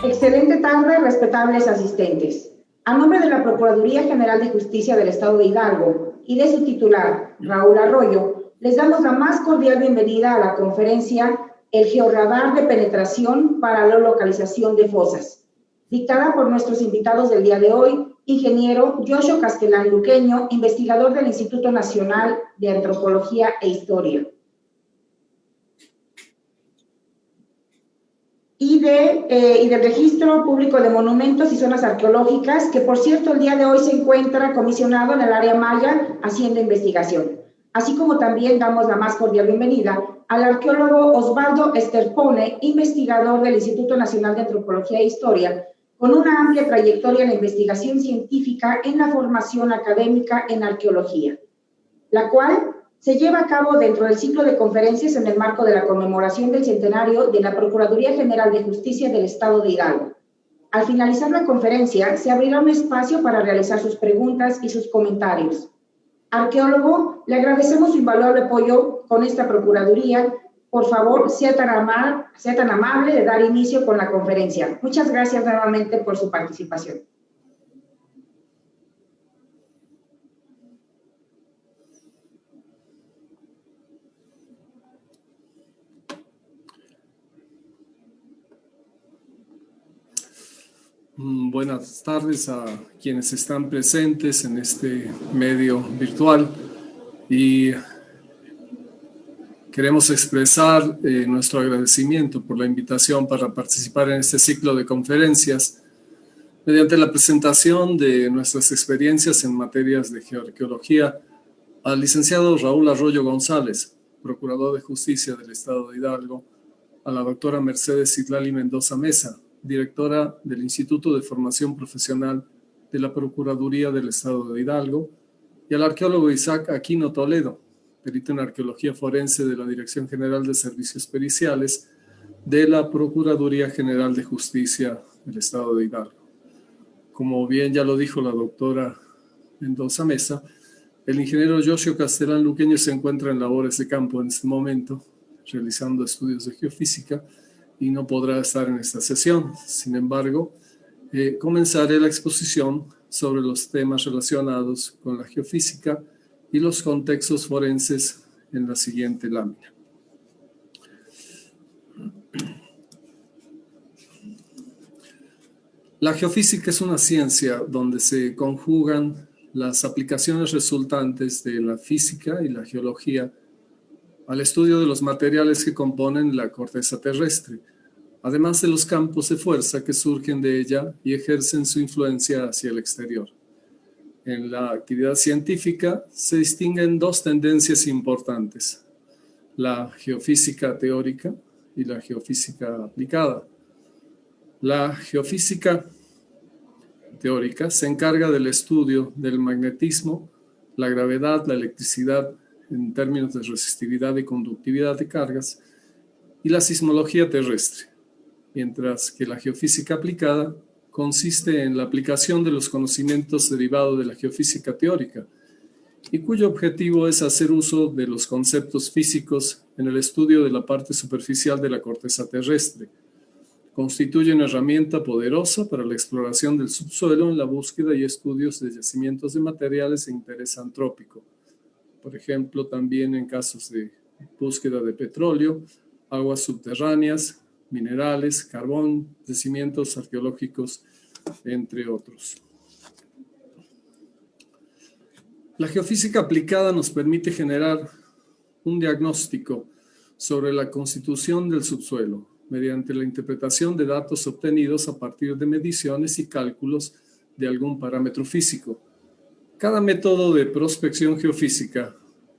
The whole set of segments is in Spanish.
Excelente tarde, respetables asistentes. A nombre de la Procuraduría General de Justicia del Estado de Hidalgo y de su titular, Raúl Arroyo, les damos la más cordial bienvenida a la conferencia El Georradar de Penetración para la Localización de Fosas, dictada por nuestros invitados del día de hoy, ingeniero Yoshio Castelán Luqueño, investigador del Instituto Nacional de Antropología e Historia, y del Registro Público de Monumentos y Zonas Arqueológicas, que por cierto el día de hoy se encuentra comisionado en el área Maya haciendo investigación. Así como también damos la más cordial bienvenida al arqueólogo Osvaldo Esterpone, investigador del Instituto Nacional de Antropología e Historia, con una amplia trayectoria en la investigación científica en la formación académica en arqueología, la cual se lleva a cabo dentro del ciclo de conferencias en el marco de la conmemoración del centenario de la Procuraduría General de Justicia del Estado de Hidalgo. Al finalizar la conferencia, se abrirá un espacio para realizar sus preguntas y sus comentarios. Arqueólogo, le agradecemos su invaluable apoyo con esta Procuraduría. Por favor, sea tan amable de dar inicio con la conferencia. Muchas gracias nuevamente por su participación. Buenas tardes a quienes están presentes en este medio virtual y queremos expresar nuestro agradecimiento por la invitación para participar en este ciclo de conferencias mediante la presentación de nuestras experiencias en materias de geoarqueología al licenciado Raúl Arroyo González, Procurador de Justicia del Estado de Hidalgo, a la doctora Mercedes Citlali Mendoza Mesa, directora del Instituto de Formación Profesional de la Procuraduría del Estado de Hidalgo, y al arqueólogo Isaac Aquino Toledo, perito en arqueología forense de la Dirección General de Servicios Periciales de la Procuraduría General de Justicia del Estado de Hidalgo. Como bien ya lo dijo la doctora Mendoza Mesa, el ingeniero Yoshio Castelán Luqueño se encuentra en labores de campo en este momento, realizando estudios de geofísica, y no podrá estar en esta sesión. Sin embargo, comenzaré la exposición sobre los temas relacionados con la geofísica y los contextos forenses en la siguiente lámina. La geofísica es una ciencia donde se conjugan las aplicaciones resultantes de la física y la geología al estudio de los materiales que componen la corteza terrestre, además de los campos de fuerza que surgen de ella y ejercen su influencia hacia el exterior. En la actividad científica se distinguen dos tendencias importantes: la geofísica teórica y la geofísica aplicada. La geofísica teórica se encarga del estudio del magnetismo, la gravedad, la electricidad en términos de resistividad y conductividad de cargas, y la sismología terrestre, mientras que la geofísica aplicada consiste en la aplicación de los conocimientos derivados de la geofísica teórica y cuyo objetivo es hacer uso de los conceptos físicos en el estudio de la parte superficial de la corteza terrestre. Constituye una herramienta poderosa para la exploración del subsuelo en la búsqueda y estudios de yacimientos de materiales de interés antrópico. Por ejemplo, también en casos de búsqueda de petróleo, aguas subterráneas, minerales, carbón, yacimientos arqueológicos, entre otros. La geofísica aplicada nos permite generar un diagnóstico sobre la constitución del subsuelo mediante la interpretación de datos obtenidos a partir de mediciones y cálculos de algún parámetro físico. Cada método de prospección geofísica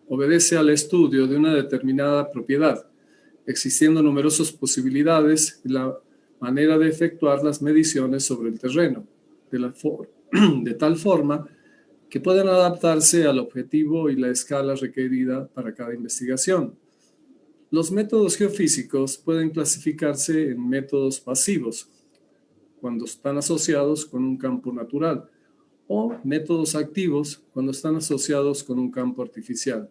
obedece al estudio de una determinada propiedad, existiendo numerosas posibilidades y la manera de efectuar las mediciones sobre el terreno, de tal forma que puedan adaptarse al objetivo y la escala requerida para cada investigación. Los métodos geofísicos pueden clasificarse en métodos pasivos, cuando están asociados con un campo natural, o métodos activos, cuando están asociados con un campo artificial.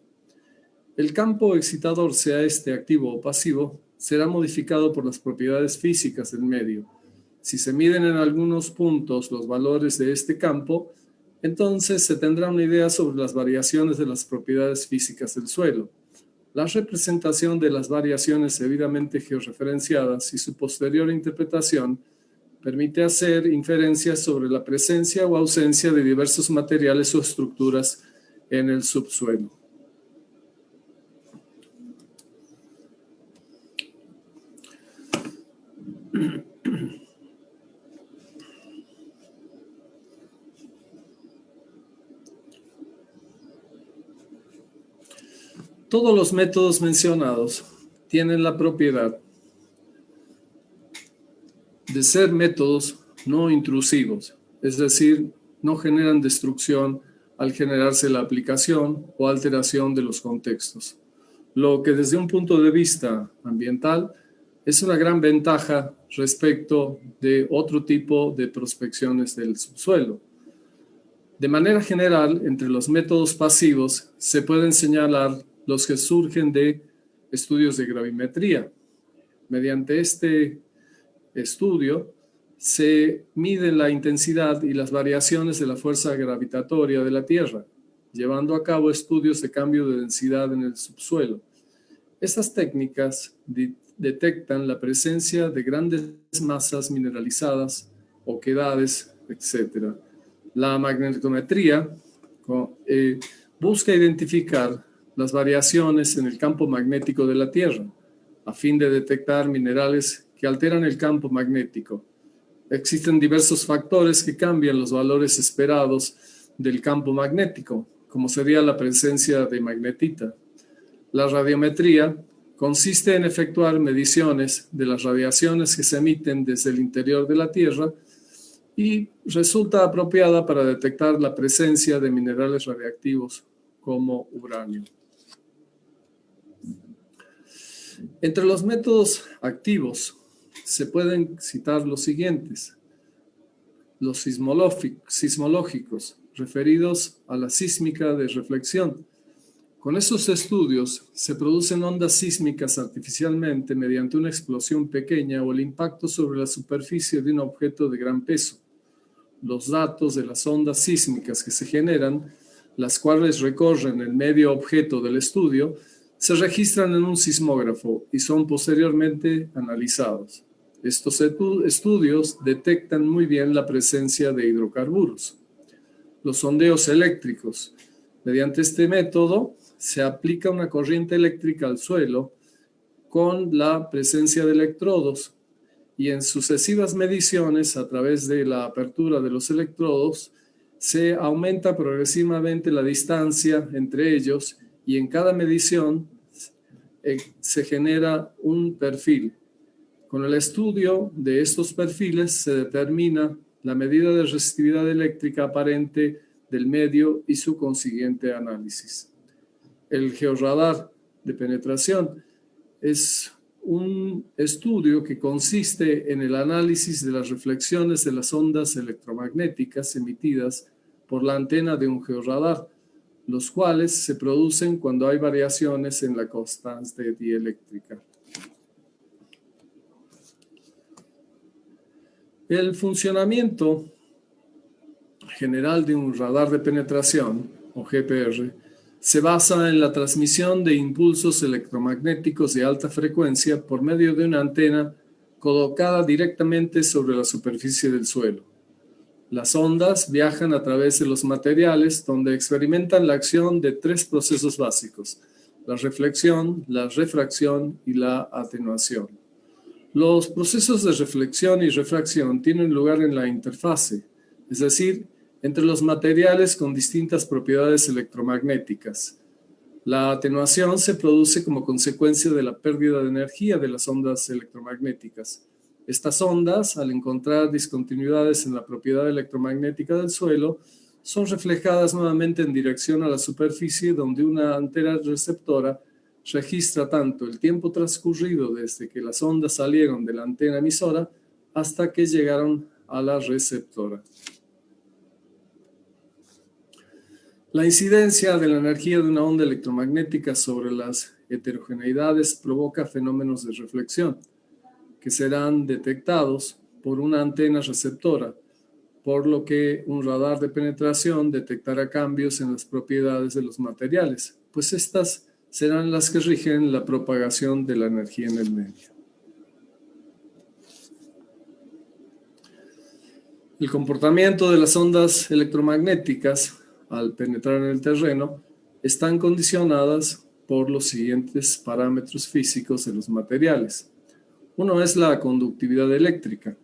El campo excitador, sea este activo o pasivo, será modificado por las propiedades físicas del medio, Si se miden en algunos puntos los valores de este campo, entonces se tendrá una idea sobre las variaciones de las propiedades físicas del suelo. La representación de las variaciones debidamente georreferenciadas y su posterior interpretación permite hacer inferencias sobre la presencia o ausencia de diversos materiales o estructuras en el subsuelo. Todos los métodos mencionados tienen la propiedad de ser métodos no intrusivos, es decir, no generan destrucción al generarse la aplicación o alteración de los contextos, lo que desde un punto de vista ambiental es una gran ventaja respecto de otro tipo de prospecciones del subsuelo. De manera general, entre los métodos pasivos se pueden señalar los que surgen de estudios de gravimetría. Mediante este estudio se mide la intensidad y las variaciones de la fuerza gravitatoria de la Tierra, llevando a cabo estudios de cambio de densidad en el subsuelo. Estas técnicas detectan la presencia de grandes masas mineralizadas, oquedades, etc. La magnetometría busca identificar las variaciones en el campo magnético de la Tierra, a fin de detectar minerales que alteran el campo magnético. Existen diversos factores que cambian los valores esperados del campo magnético, como sería la presencia de magnetita. La radiometría consiste en efectuar mediciones de las radiaciones que se emiten desde el interior de la Tierra y resulta apropiada para detectar la presencia de minerales radiactivos como uranio. Entre los métodos activos se pueden citar los siguientes: los sismológicos, referidos a la sísmica de reflexión. Con estos estudios se producen ondas sísmicas artificialmente mediante una explosión pequeña o el impacto sobre la superficie de un objeto de gran peso. Los datos de las ondas sísmicas que se generan, las cuales recorren el medio objeto del estudio, se registran en un sismógrafo y son posteriormente analizados. Estos estudios detectan muy bien la presencia de hidrocarburos. Los sondeos eléctricos. Mediante este método se aplica una corriente eléctrica al suelo con la presencia de electrodos y en sucesivas mediciones a través de la apertura de los electrodos se aumenta progresivamente la distancia entre ellos y en cada medición se genera un perfil. Con el estudio de estos perfiles se determina la medida de resistividad eléctrica aparente del medio y su consiguiente análisis. El georradar de penetración es un estudio que consiste en el análisis de las reflexiones de las ondas electromagnéticas emitidas por la antena de un georradar, los cuales se producen cuando hay variaciones en la constante dieléctrica. El funcionamiento general de un radar de penetración, o GPR, se basa en la transmisión de impulsos electromagnéticos de alta frecuencia por medio de una antena colocada directamente sobre la superficie del suelo. Las ondas viajan a través de los materiales donde experimentan la acción de tres procesos básicos: la reflexión, la refracción y la atenuación. Los procesos de reflexión y refracción tienen lugar en la interfase, es decir, entre los materiales con distintas propiedades electromagnéticas. La atenuación se produce como consecuencia de la pérdida de energía de las ondas electromagnéticas. Estas ondas, al encontrar discontinuidades en la propiedad electromagnética del suelo, son reflejadas nuevamente en dirección a la superficie, donde una antena receptora registra tanto el tiempo transcurrido desde que las ondas salieron de la antena emisora hasta que llegaron a la receptora. La incidencia de la energía de una onda electromagnética sobre las heterogeneidades provoca fenómenos de reflexión que serán detectados por una antena receptora, por lo que un radar de penetración detectará cambios en las propiedades de los materiales, pues estas serán las que rigen la propagación de la energía en el medio. El comportamiento de las ondas electromagnéticas al penetrar en el terreno están condicionadas por los siguientes parámetros físicos de los materiales. Uno es la conductividad eléctrica.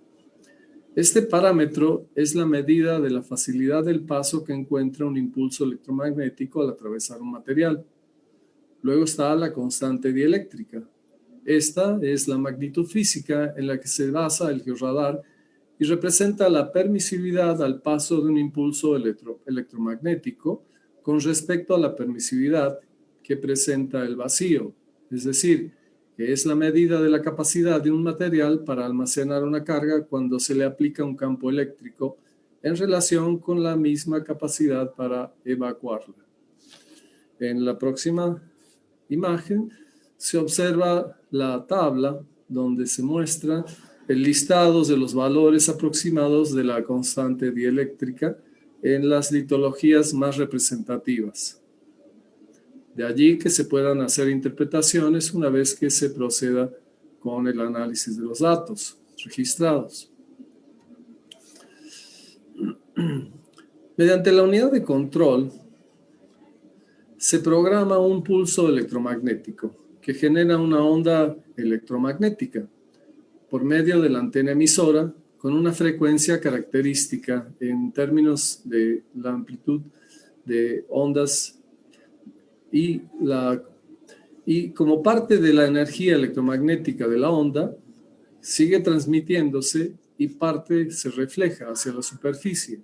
Este parámetro es la medida de la facilidad del paso que encuentra un impulso electromagnético al atravesar un material. Luego está la constante dieléctrica. Esta es la magnitud física en la que se basa el georradar y representa la permisividad al paso de un impulso electromagnético con respecto a la permisividad que presenta el vacío, es decir, que es la medida de la capacidad de un material para almacenar una carga cuando se le aplica un campo eléctrico en relación con la misma capacidad para evacuarla. En la próxima imagen se observa la tabla donde se muestra el listado de los valores aproximados de la constante dieléctrica en las litologías más representativas. De allí que se puedan hacer interpretaciones una vez que se proceda con el análisis de los datos registrados. Mediante la unidad de control se programa un pulso electromagnético que genera una onda electromagnética por medio de la antena emisora con una frecuencia característica en términos de la amplitud de ondas y como parte de la energía electromagnética de la onda, sigue transmitiéndose y parte se refleja hacia la superficie,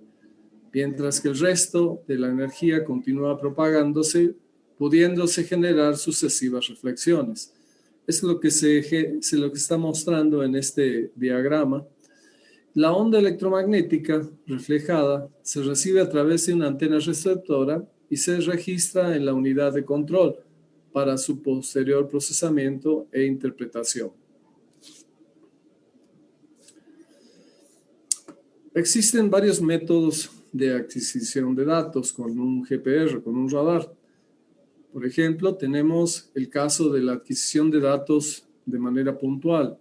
mientras que el resto de la energía continúa propagándose, pudiéndose generar sucesivas reflexiones. Es lo que está mostrando en este diagrama. La onda electromagnética reflejada se recibe a través de una antena receptora y se registra en la unidad de control para su posterior procesamiento e interpretación. Existen varios métodos de adquisición de datos con un GPR, con un radar. Por ejemplo, tenemos el caso de la adquisición de datos de manera puntual.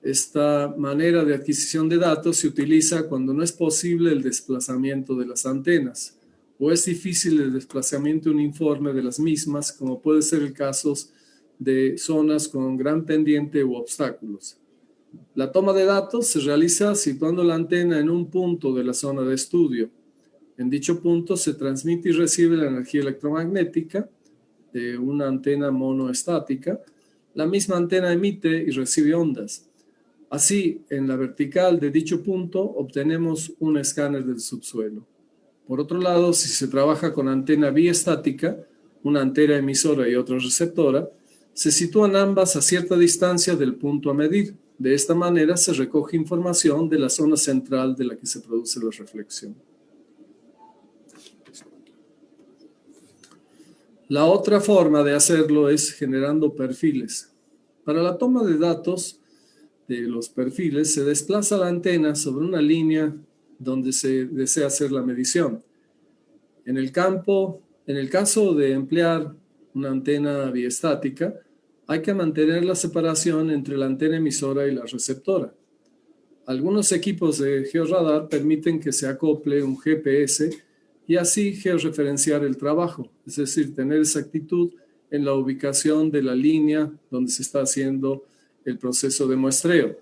Esta manera de adquisición de datos se utiliza cuando no es posible el desplazamiento de las antenas o es difícil el desplazamiento uniforme de las mismas, como puede ser el caso de zonas con gran pendiente u obstáculos. La toma de datos se realiza situando la antena en un punto de la zona de estudio. En dicho punto se transmite y recibe la energía electromagnética de una antena monoestática. La misma antena emite y recibe ondas. Así, en la vertical de dicho punto obtenemos un escáner del subsuelo. Por otro lado, si se trabaja con antena biestática, una antena emisora y otra receptora, se sitúan ambas a cierta distancia del punto a medir. De esta manera se recoge información de la zona central de la que se produce la reflexión. La otra forma de hacerlo es generando perfiles. Para la toma de datos de los perfiles se desplaza la antena sobre una línea donde se desea hacer la medición. En el caso de emplear una antena biestática, hay que mantener la separación entre la antena emisora y la receptora. Algunos equipos de georradar permiten que se acople un GPS y así georreferenciar el trabajo, es decir, tener exactitud en la ubicación de la línea donde se está haciendo el proceso de muestreo.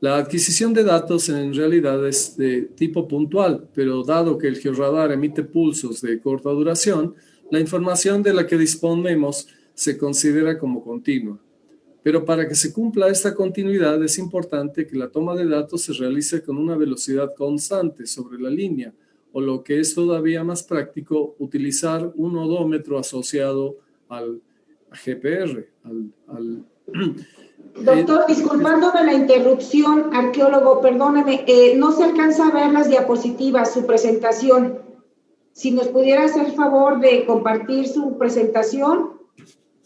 La adquisición de datos en realidad es de tipo puntual, pero dado que el georradar emite pulsos de corta duración, la información de la que disponemos se considera como continua. Pero para que se cumpla esta continuidad es importante que la toma de datos se realice con una velocidad constante sobre la línea, o lo que es todavía más práctico, utilizar un odómetro asociado al GPR, Doctor, disculpándome la interrupción, arqueólogo, perdóneme, no se alcanza a ver las diapositivas, su presentación. Si nos pudiera hacer el favor de compartir su presentación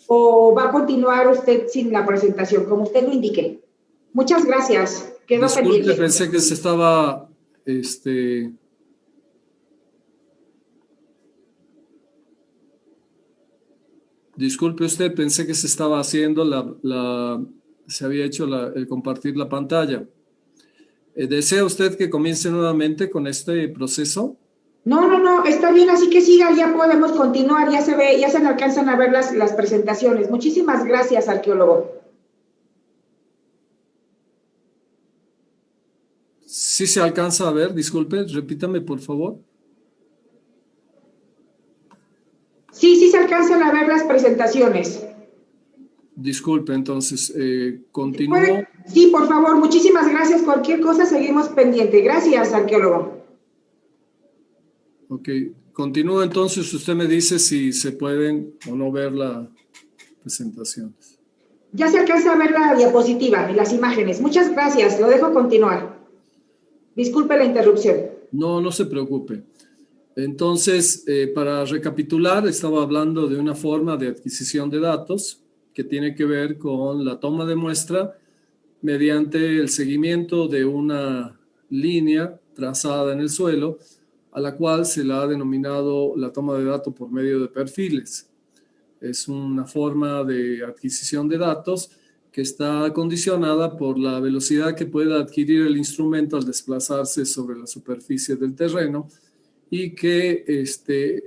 o va a continuar usted sin la presentación, como usted lo indique. Muchas gracias. quedó Disculpe, pendiente. pensé que se estaba, disculpe usted, pensé que se estaba haciendo se había hecho el compartir la pantalla. ¿Desea usted que comience nuevamente con este proceso? No, está bien, así que siga, ya podemos continuar, ya se ve, ya se alcanzan a ver las presentaciones. Muchísimas gracias, arqueólogo. Sí se alcanza a ver, disculpe, repítame por favor. Sí se alcanzan a ver las presentaciones. Disculpe, entonces, continúo. Sí, por favor, muchísimas gracias. Cualquier cosa seguimos pendiente. Gracias, arqueólogo. Ok, continúo entonces. Usted me dice si se pueden o no ver las presentaciones. Ya se alcanza a ver la diapositiva y las imágenes. Muchas gracias. Lo dejo continuar. Disculpe la interrupción. No se preocupe. Entonces, para recapitular, estaba hablando de una forma de adquisición de datos que tiene que ver con la toma de muestra mediante el seguimiento de una línea trazada en el suelo, a la cual se la ha denominado la toma de datos por medio de perfiles. Es una forma de adquisición de datos que está condicionada por la velocidad que pueda adquirir el instrumento al desplazarse sobre la superficie del terreno, y que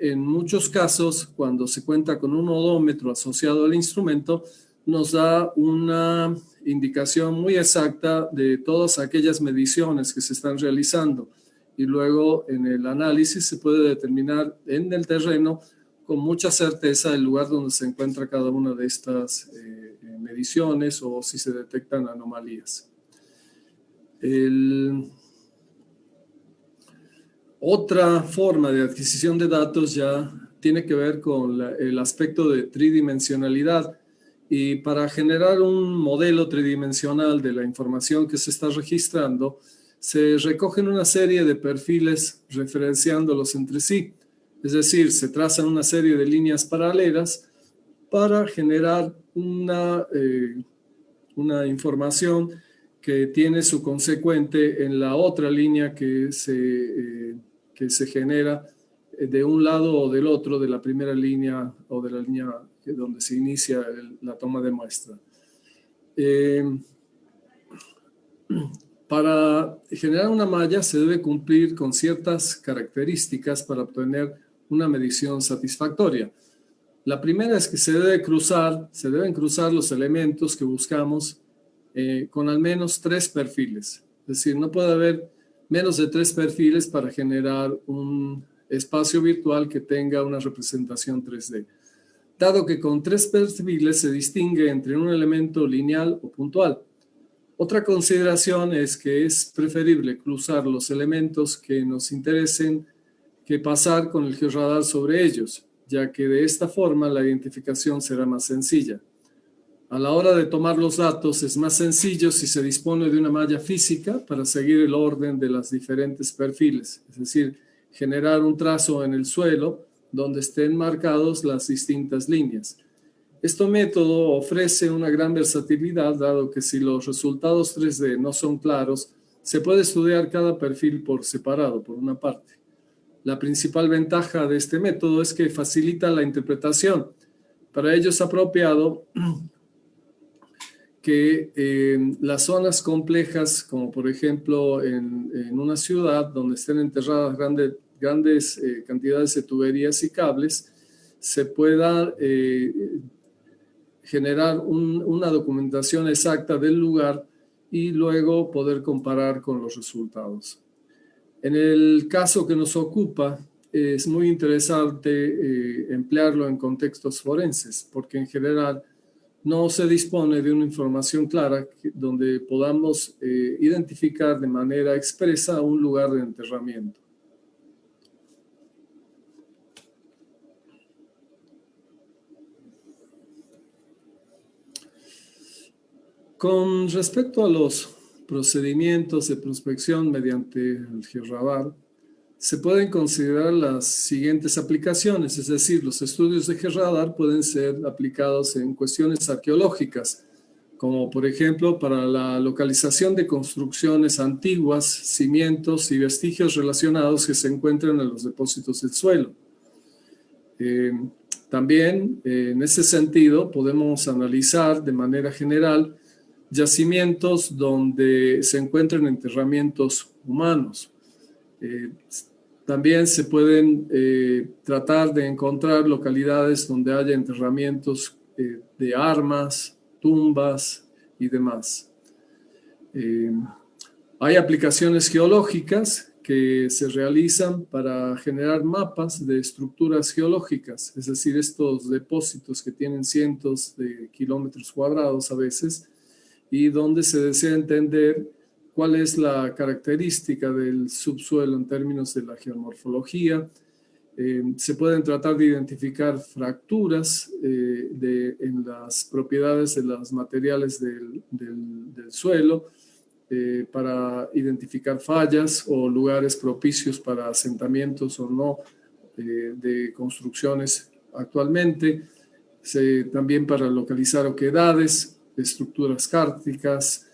en muchos casos, cuando se cuenta con un odómetro asociado al instrumento, nos da una indicación muy exacta de todas aquellas mediciones que se están realizando, y luego en el análisis se puede determinar en el terreno con mucha certeza el lugar donde se encuentra cada una de estas mediciones, o si se detectan anomalías. Otra forma de adquisición de datos ya tiene que ver con el aspecto de tridimensionalidad, y para generar un modelo tridimensional de la información que se está registrando, se recogen una serie de perfiles referenciándolos entre sí. Es decir, se trazan una serie de líneas paralelas para generar una información que tiene su consecuente en la otra línea que se genera de un lado o del otro de la primera línea, o de la línea donde se inicia la toma de muestra. Para generar una malla se debe cumplir con ciertas características para obtener una medición satisfactoria. La primera es que se deben cruzar los elementos que buscamos con al menos 3 perfiles. Es decir, no puede haber menos de 3 perfiles para generar un espacio virtual que tenga una representación 3D. Dado que con 3 perfiles se distingue entre un elemento lineal o puntual. Otra consideración es que es preferible cruzar los elementos que nos interesen que pasar con el georradar sobre ellos, ya que de esta forma la identificación será más sencilla. A la hora de tomar los datos es más sencillo si se dispone de una malla física para seguir el orden de los diferentes perfiles, es decir, generar un trazo en el suelo donde estén marcados las distintas líneas. Este método ofrece una gran versatilidad, dado que si los resultados 3D no son claros, se puede estudiar cada perfil por separado, por una parte. La principal ventaja de este método es que facilita la interpretación. Para ello es apropiado que las zonas complejas, como por ejemplo en una ciudad donde estén enterradas grandes cantidades de tuberías y cables, se pueda generar una documentación exacta del lugar y luego poder comparar con los resultados. En el caso que nos ocupa, es muy interesante emplearlo en contextos forenses, porque en general no se dispone de una información clara donde podamos identificar de manera expresa un lugar de enterramiento. Con respecto a los procedimientos de prospección mediante el georradar, se pueden considerar las siguientes aplicaciones, es decir, los estudios de georradar pueden ser aplicados en cuestiones arqueológicas, como por ejemplo para la localización de construcciones antiguas, cimientos y vestigios relacionados que se encuentran en los depósitos del suelo. También, en ese sentido, podemos analizar de manera general yacimientos donde se encuentran enterramientos humanos. También se pueden tratar de encontrar localidades donde haya enterramientos de armas, tumbas y demás. Hay aplicaciones geológicas que se realizan para generar mapas de estructuras geológicas, es decir, estos depósitos que tienen cientos de kilómetros cuadrados a veces, y donde se desea entender cuál es la característica del subsuelo en términos de la geomorfología. Se pueden tratar de identificar fracturas en las propiedades de los materiales del suelo, para identificar fallas o lugares propicios para asentamientos o no de construcciones actualmente. También para localizar oquedades, estructuras kárticas,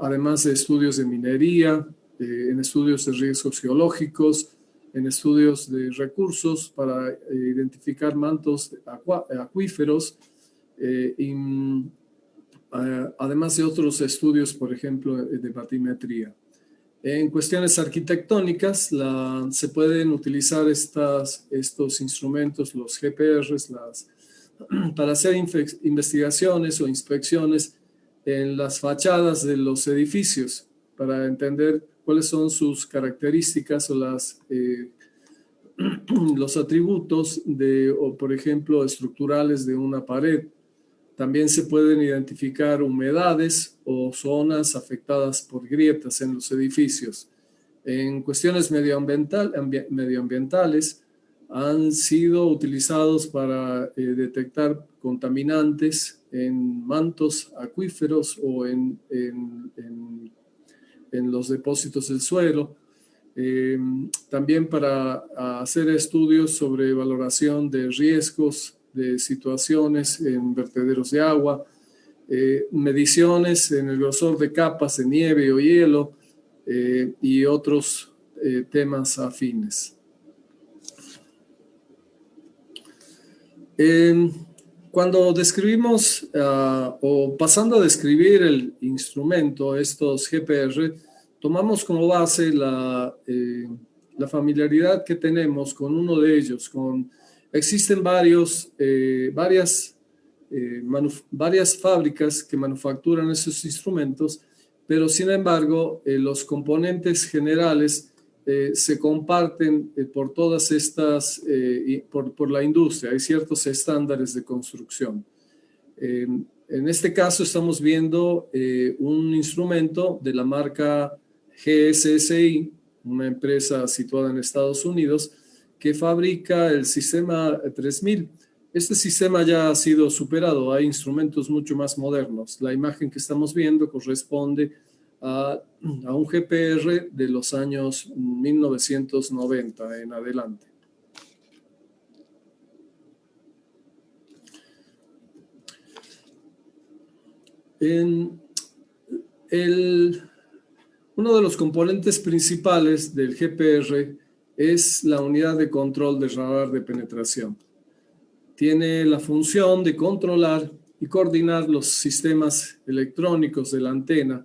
además de estudios de minería, en estudios de riesgos geológicos, en estudios de recursos para identificar mantos acuíferos, además de otros estudios, por ejemplo, de batimetría. En cuestiones arquitectónicas, se pueden utilizar estos instrumentos, los GPRs, para hacer investigaciones o inspecciones en las fachadas de los edificios, para entender cuáles son sus características o los atributos por ejemplo, estructurales de una pared. También se pueden identificar humedades o zonas afectadas por grietas en los edificios. En cuestiones medioambientales, han sido utilizados para detectar contaminantes en mantos acuíferos o en los depósitos del suelo. También para hacer estudios sobre valoración de riesgos de situaciones en vertederos de agua, mediciones en el grosor de capas de nieve o hielo y otros temas afines. Cuando describimos o pasando a describir el instrumento, estos GPR, tomamos como base la familiaridad que tenemos con uno de ellos. Existen varias fábricas que manufacturan esos instrumentos, pero sin embargo los componentes generales se comparten por todas estas, por la industria. Hay ciertos estándares de construcción. En este caso estamos viendo un instrumento de la marca GSSI, una empresa situada en Estados Unidos, que fabrica el sistema 3000. Este sistema ya ha sido superado, hay instrumentos mucho más modernos. La imagen que estamos viendo corresponde a un GPR de los años 1990 en adelante. Uno de los componentes principales del GPR es la unidad de control de radar de penetración. Tiene la función de controlar y coordinar los sistemas electrónicos de la antena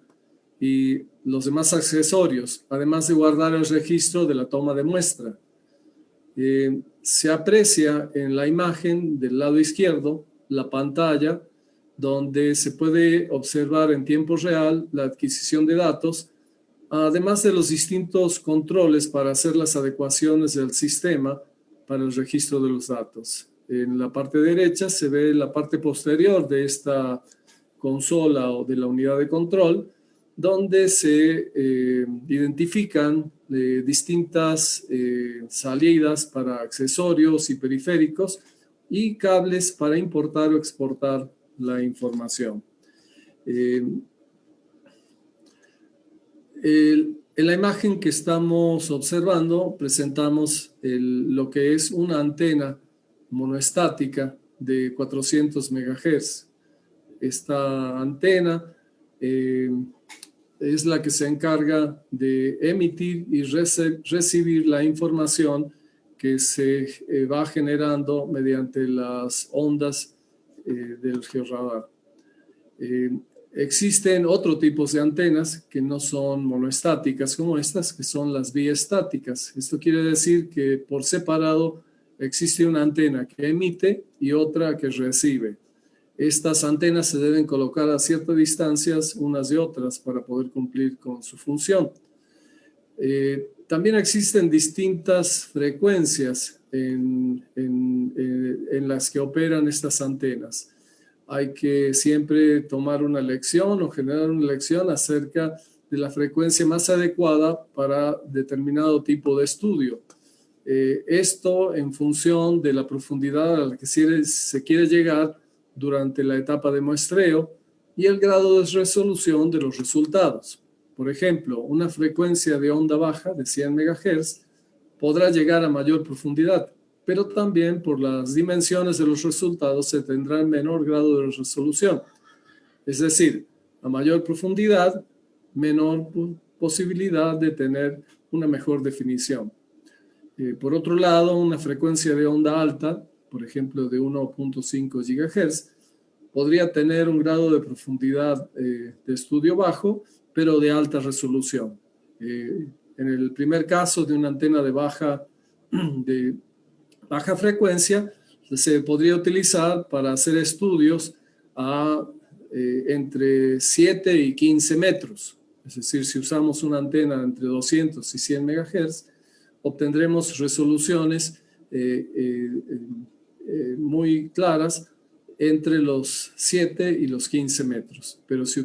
y los demás accesorios, además de guardar el registro de la toma de muestra. Se aprecia en la imagen del lado izquierdo la pantalla donde se puede observar en tiempo real la adquisición de datos, además de los distintos controles para hacer las adecuaciones del sistema para el registro de los datos. En la parte derecha se ve la parte posterior de esta consola o de la unidad de control, donde se identifican distintas salidas para accesorios y periféricos y cables para importar o exportar la información. En la imagen que estamos observando presentamos lo que es una antena monoestática de 400 MHz. esta antena es la que se encarga de emitir y recibir la información que se va generando mediante las ondas del georradar. Existen otros tipos de antenas que no son monoestáticas como estas, que son las biestáticas. Esto quiere decir que por separado existe una antena que emite y otra que recibe. Estas antenas se deben colocar a ciertas distancias unas de otras para poder cumplir con su función. También existen distintas frecuencias en las que operan estas antenas. Hay que siempre tomar una lección o generar una lección acerca de la frecuencia más adecuada para determinado tipo de estudio. Esto en función de la profundidad a la que se quiere llegar durante la etapa de muestreo y el grado de resolución de los resultados. Por ejemplo, una frecuencia de onda baja de 100 MHz podrá llegar a mayor profundidad, pero también por las dimensiones de los resultados se tendrá menor grado de resolución. Es decir, a mayor profundidad, menor posibilidad de tener una mejor definición. Por otro lado, una frecuencia de onda alta, por ejemplo de 1.5 GHz, podría tener un grado de profundidad de estudio bajo, pero de alta resolución. En el primer caso de una antena de baja frecuencia, se podría utilizar para hacer estudios entre 7 y 15 metros. Es decir, si usamos una antena entre 200 y 100 MHz, obtendremos resoluciones muy claras entre los 7 y los 15 metros. Pero si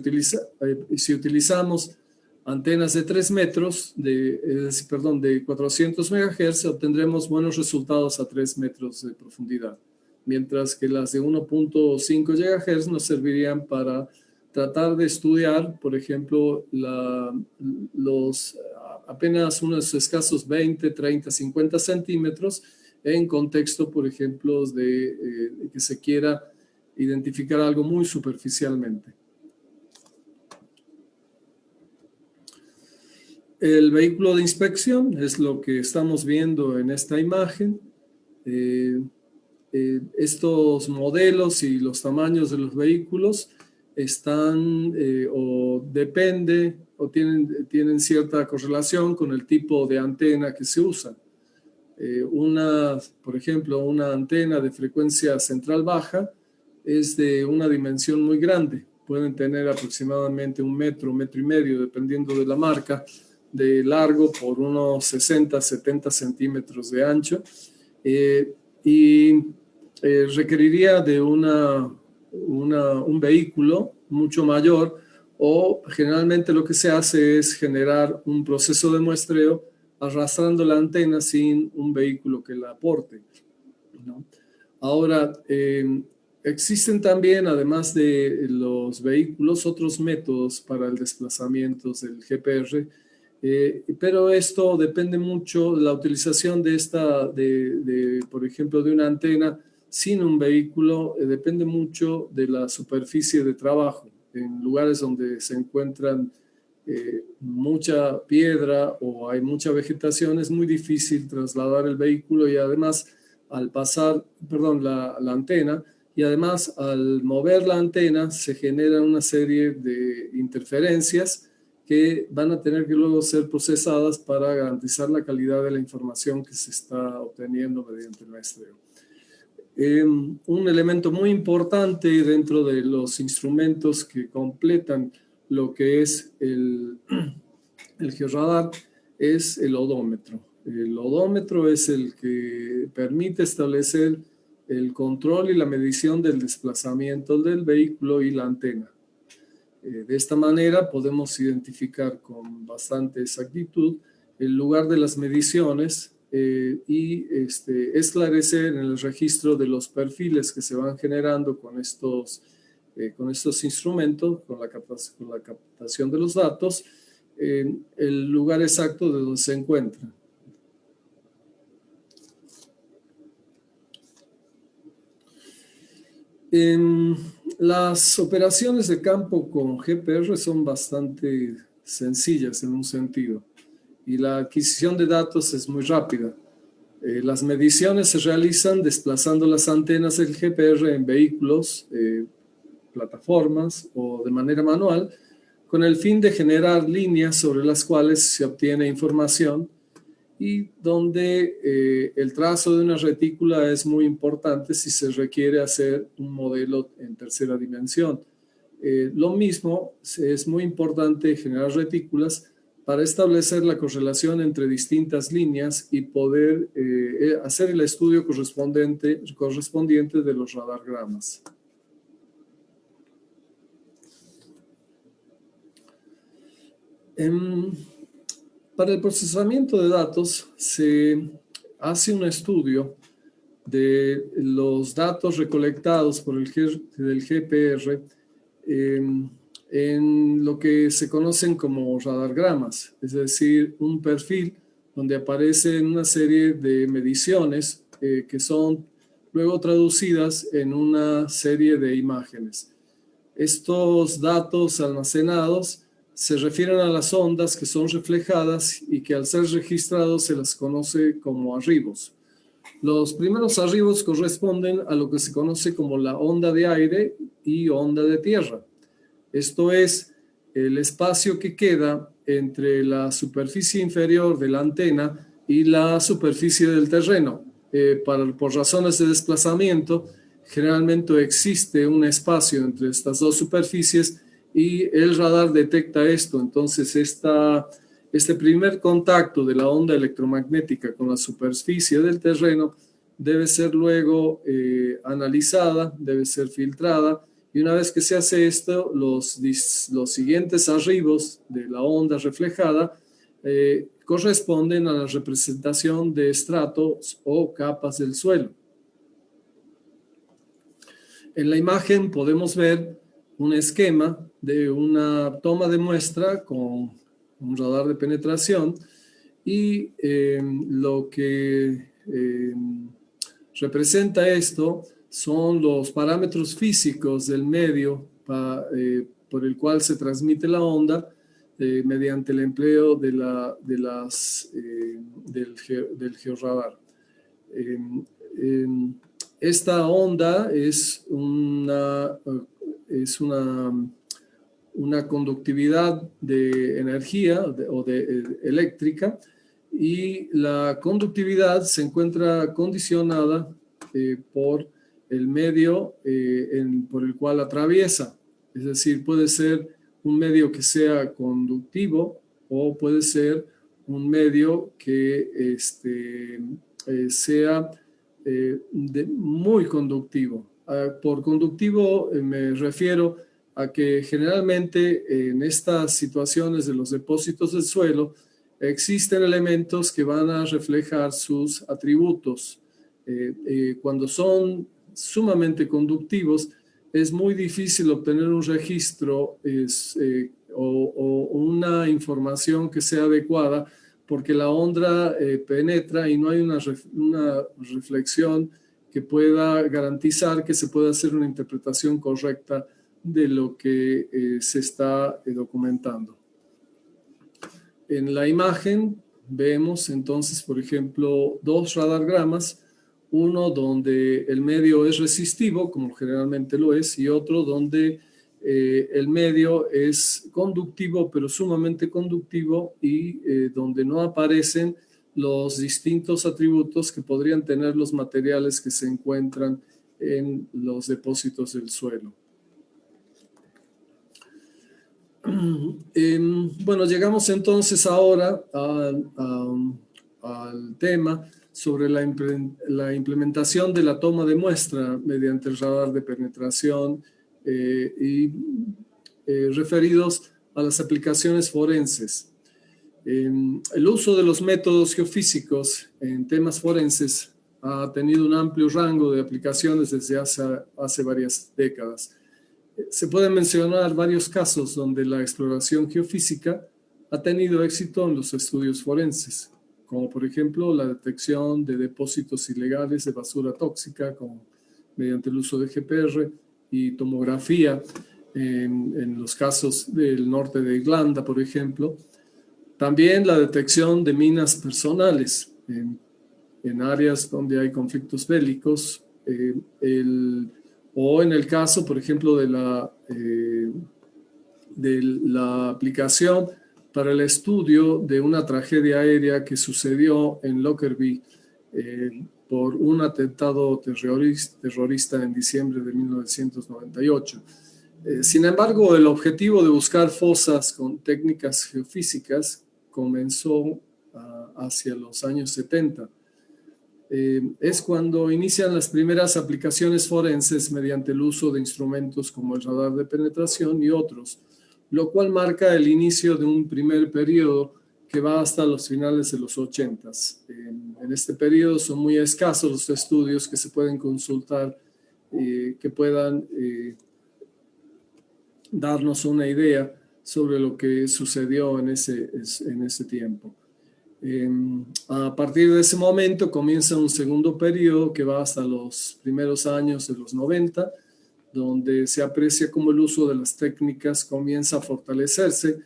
utilizamos antenas de 3 metros, de 400 MHz, obtendremos buenos resultados a 3 metros de profundidad, mientras que las de 1.5 GHz nos servirían para tratar de estudiar, por ejemplo, apenas unos escasos 20, 30, 50 centímetros en contexto, por ejemplo, de que se quiera identificar algo muy superficialmente. El vehículo de inspección es lo que estamos viendo en esta imagen. Estos modelos y los tamaños de los vehículos están tienen cierta correlación con el tipo de antena que se usa. Por ejemplo, una antena de frecuencia central baja es de una dimensión muy grande. Pueden tener aproximadamente 1 metro, 1,5 metros, dependiendo de la marca, de largo por unos 60, 70 centímetros de ancho, requeriría de un vehículo mucho mayor, o generalmente lo que se hace es generar un proceso de muestreo arrastrando la antena sin un vehículo que la aporte, ¿no? Ahora, existen también, además de los vehículos, otros métodos para el desplazamiento del GPR, pero esto depende mucho de la utilización por ejemplo, de una antena sin un vehículo, depende mucho de la superficie de trabajo. En lugares donde se encuentran mucha piedra o hay mucha vegetación, es muy difícil trasladar el vehículo, y además al pasar, la antena, y además al mover la antena se generan una serie de interferencias que van a tener que luego ser procesadas para garantizar la calidad de la información que se está obteniendo mediante el muestreo. Un elemento muy importante dentro de los instrumentos que completan lo que es el georradar es el odómetro. El odómetro es el que permite establecer el control y la medición del desplazamiento del vehículo y la antena. De esta manera podemos identificar con bastante exactitud el lugar de las mediciones y esclarecer en el registro de los perfiles que se van generando con estos instrumentos, con la captación de los datos, el lugar exacto de donde se encuentra. Las operaciones de campo con GPR son bastante sencillas en un sentido y la adquisición de datos es muy rápida. Las mediciones se realizan desplazando las antenas del GPR en vehículos, plataformas o de manera manual, con el fin de generar líneas sobre las cuales se obtiene información y donde el trazo de una retícula es muy importante si se requiere hacer un modelo en tercera dimensión. Lo mismo, es muy importante generar retículas para establecer la correlación entre distintas líneas y poder hacer el estudio correspondiente de los radargramas. Para el procesamiento de datos se hace un estudio de los datos recolectados por del GPR en lo que se conocen como radargramas, es decir, un perfil donde aparecen una serie de mediciones que son luego traducidas en una serie de imágenes. Estos datos almacenados se refieren a las ondas que son reflejadas y que al ser registrados se las conoce como arribos. Los primeros arribos corresponden a lo que se conoce como la onda de aire y onda de tierra. Esto es el espacio que queda entre la superficie inferior de la antena y la superficie del terreno. Por razones de desplazamiento, generalmente existe un espacio entre estas dos superficies y el radar detecta esto. Entonces, este primer contacto de la onda electromagnética con la superficie del terreno debe ser luego analizada, debe ser filtrada, y una vez que se hace esto, los siguientes arribos de la onda reflejada corresponden a la representación de estratos o capas del suelo. En la imagen podemos ver un esquema de una toma de muestra con un radar de penetración y lo que representa esto son los parámetros físicos del medio por el cual se transmite la onda mediante el empleo del georradar. Esta onda es una conductividad de energía eléctrica, y la conductividad se encuentra condicionada por el medio por el cual atraviesa. Es decir, puede ser un medio que sea conductivo o puede ser un medio que sea muy conductivo. Por conductivo me refiero a que generalmente en estas situaciones de los depósitos del suelo existen elementos que van a reflejar sus atributos. Cuando son sumamente conductivos, es muy difícil obtener un registro o una información que sea adecuada, porque la onda penetra y no hay una reflexión que pueda garantizar que se pueda hacer una interpretación correcta de lo que se está documentando. En la imagen vemos entonces, por ejemplo, dos radargramas, uno donde el medio es resistivo, como generalmente lo es, y otro donde el medio es conductivo, pero sumamente conductivo, y donde no aparecen los distintos atributos que podrían tener los materiales que se encuentran en los depósitos del suelo. Bueno, llegamos entonces ahora al tema sobre la implementación de la toma de muestra mediante el radar de penetración referidos a las aplicaciones forenses. El uso de los métodos geofísicos en temas forenses ha tenido un amplio rango de aplicaciones desde hace varias décadas. Se pueden mencionar varios casos donde la exploración geofísica ha tenido éxito en los estudios forenses, como por ejemplo la detección de depósitos ilegales de basura tóxica mediante el uso de GPR, y tomografía en los casos del norte de Irlanda, por ejemplo. También la detección de minas personales en áreas donde hay conflictos bélicos, o en el caso, por ejemplo, de la aplicación para el estudio de una tragedia aérea que sucedió en Lockerbie por un atentado terrorista en diciembre de 1998. Sin embargo, el objetivo de buscar fosas con técnicas geofísicas comenzó hacia los años 70. Es cuando inician las primeras aplicaciones forenses mediante el uso de instrumentos como el radar de penetración y otros, lo cual marca el inicio de un primer periodo que va hasta los finales de los 80s. En este periodo son muy escasos los estudios que se pueden consultar, que puedan darnos una idea sobre lo que sucedió en ese tiempo. A partir de ese momento comienza un segundo periodo que va hasta los primeros años de los 90, donde se aprecia cómo el uso de las técnicas comienza a fortalecerse.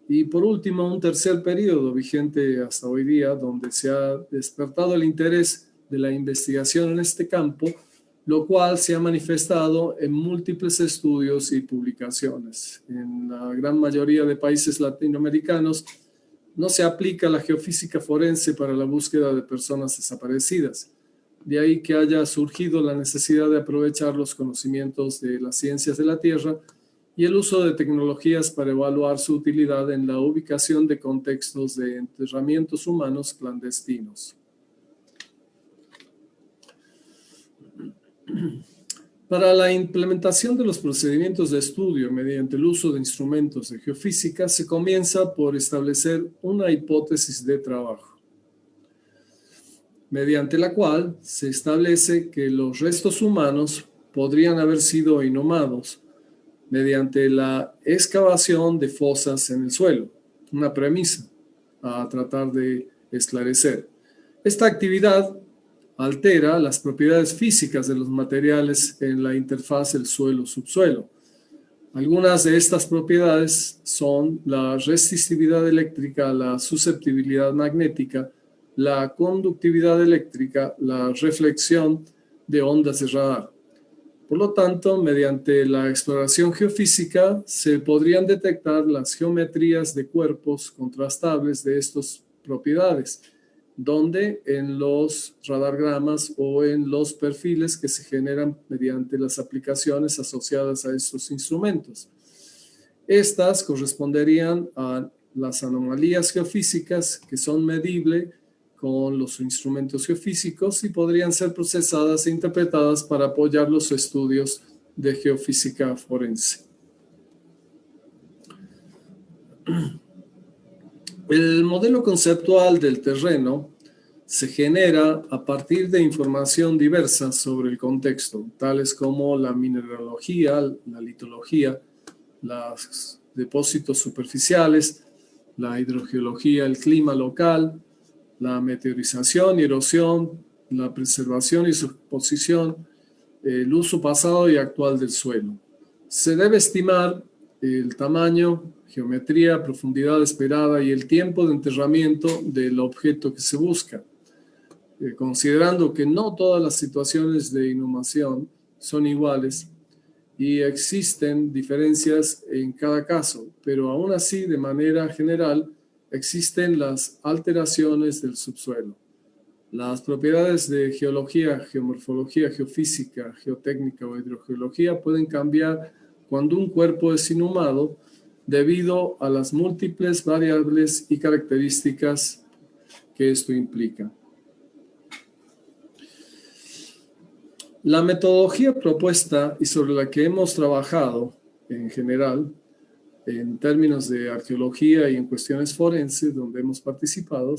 Y por último, un tercer periodo vigente hasta hoy día, donde se ha despertado el interés de la investigación en este campo, lo cual se ha manifestado en múltiples estudios y publicaciones. En la gran mayoría de países latinoamericanos no se aplica la geofísica forense para la búsqueda de personas desaparecidas. De ahí que haya surgido la necesidad de aprovechar los conocimientos de las ciencias de la Tierra y el uso de tecnologías para evaluar su utilidad en la ubicación de contextos de enterramientos humanos clandestinos. Para la implementación de los procedimientos de estudio mediante el uso de instrumentos de geofísica, se comienza por establecer una hipótesis de trabajo, mediante la cual se establece que los restos humanos podrían haber sido inhumados mediante la excavación de fosas en el suelo, una premisa a tratar de esclarecer. Esta actividad altera las propiedades físicas de los materiales en la interfaz del suelo-subsuelo. Algunas de estas propiedades son la resistividad eléctrica, la susceptibilidad magnética, la conductividad eléctrica, la reflexión de ondas de radar. Por lo tanto, mediante la exploración geofísica se podrían detectar las geometrías de cuerpos contrastables de estas propiedades, donde en los radargramas o en los perfiles que se generan mediante las aplicaciones asociadas a estos instrumentos. Estas corresponderían a las anomalías geofísicas que son medibles con los instrumentos geofísicos y podrían ser procesadas e interpretadas para apoyar los estudios de geofísica forense. El modelo conceptual del terreno se genera a partir de información diversa sobre el contexto, tales como la mineralogía, la litología, los depósitos superficiales, la hidrogeología, el clima local, la meteorización y erosión, la preservación y superposición, el uso pasado y actual del suelo. Se debe estimar el tamaño, geometría, profundidad esperada y el tiempo de enterramiento del objeto que se busca, considerando que no todas las situaciones de inhumación son iguales y existen diferencias en cada caso, pero aún así, de manera general, existen las alteraciones del subsuelo. Las propiedades de geología, geomorfología, geofísica, geotécnica o hidrogeología pueden cambiar cuando un cuerpo es inhumado debido a las múltiples variables y características que esto implica. La metodología propuesta y sobre la que hemos trabajado en general, en términos de arqueología y en cuestiones forenses donde hemos participado,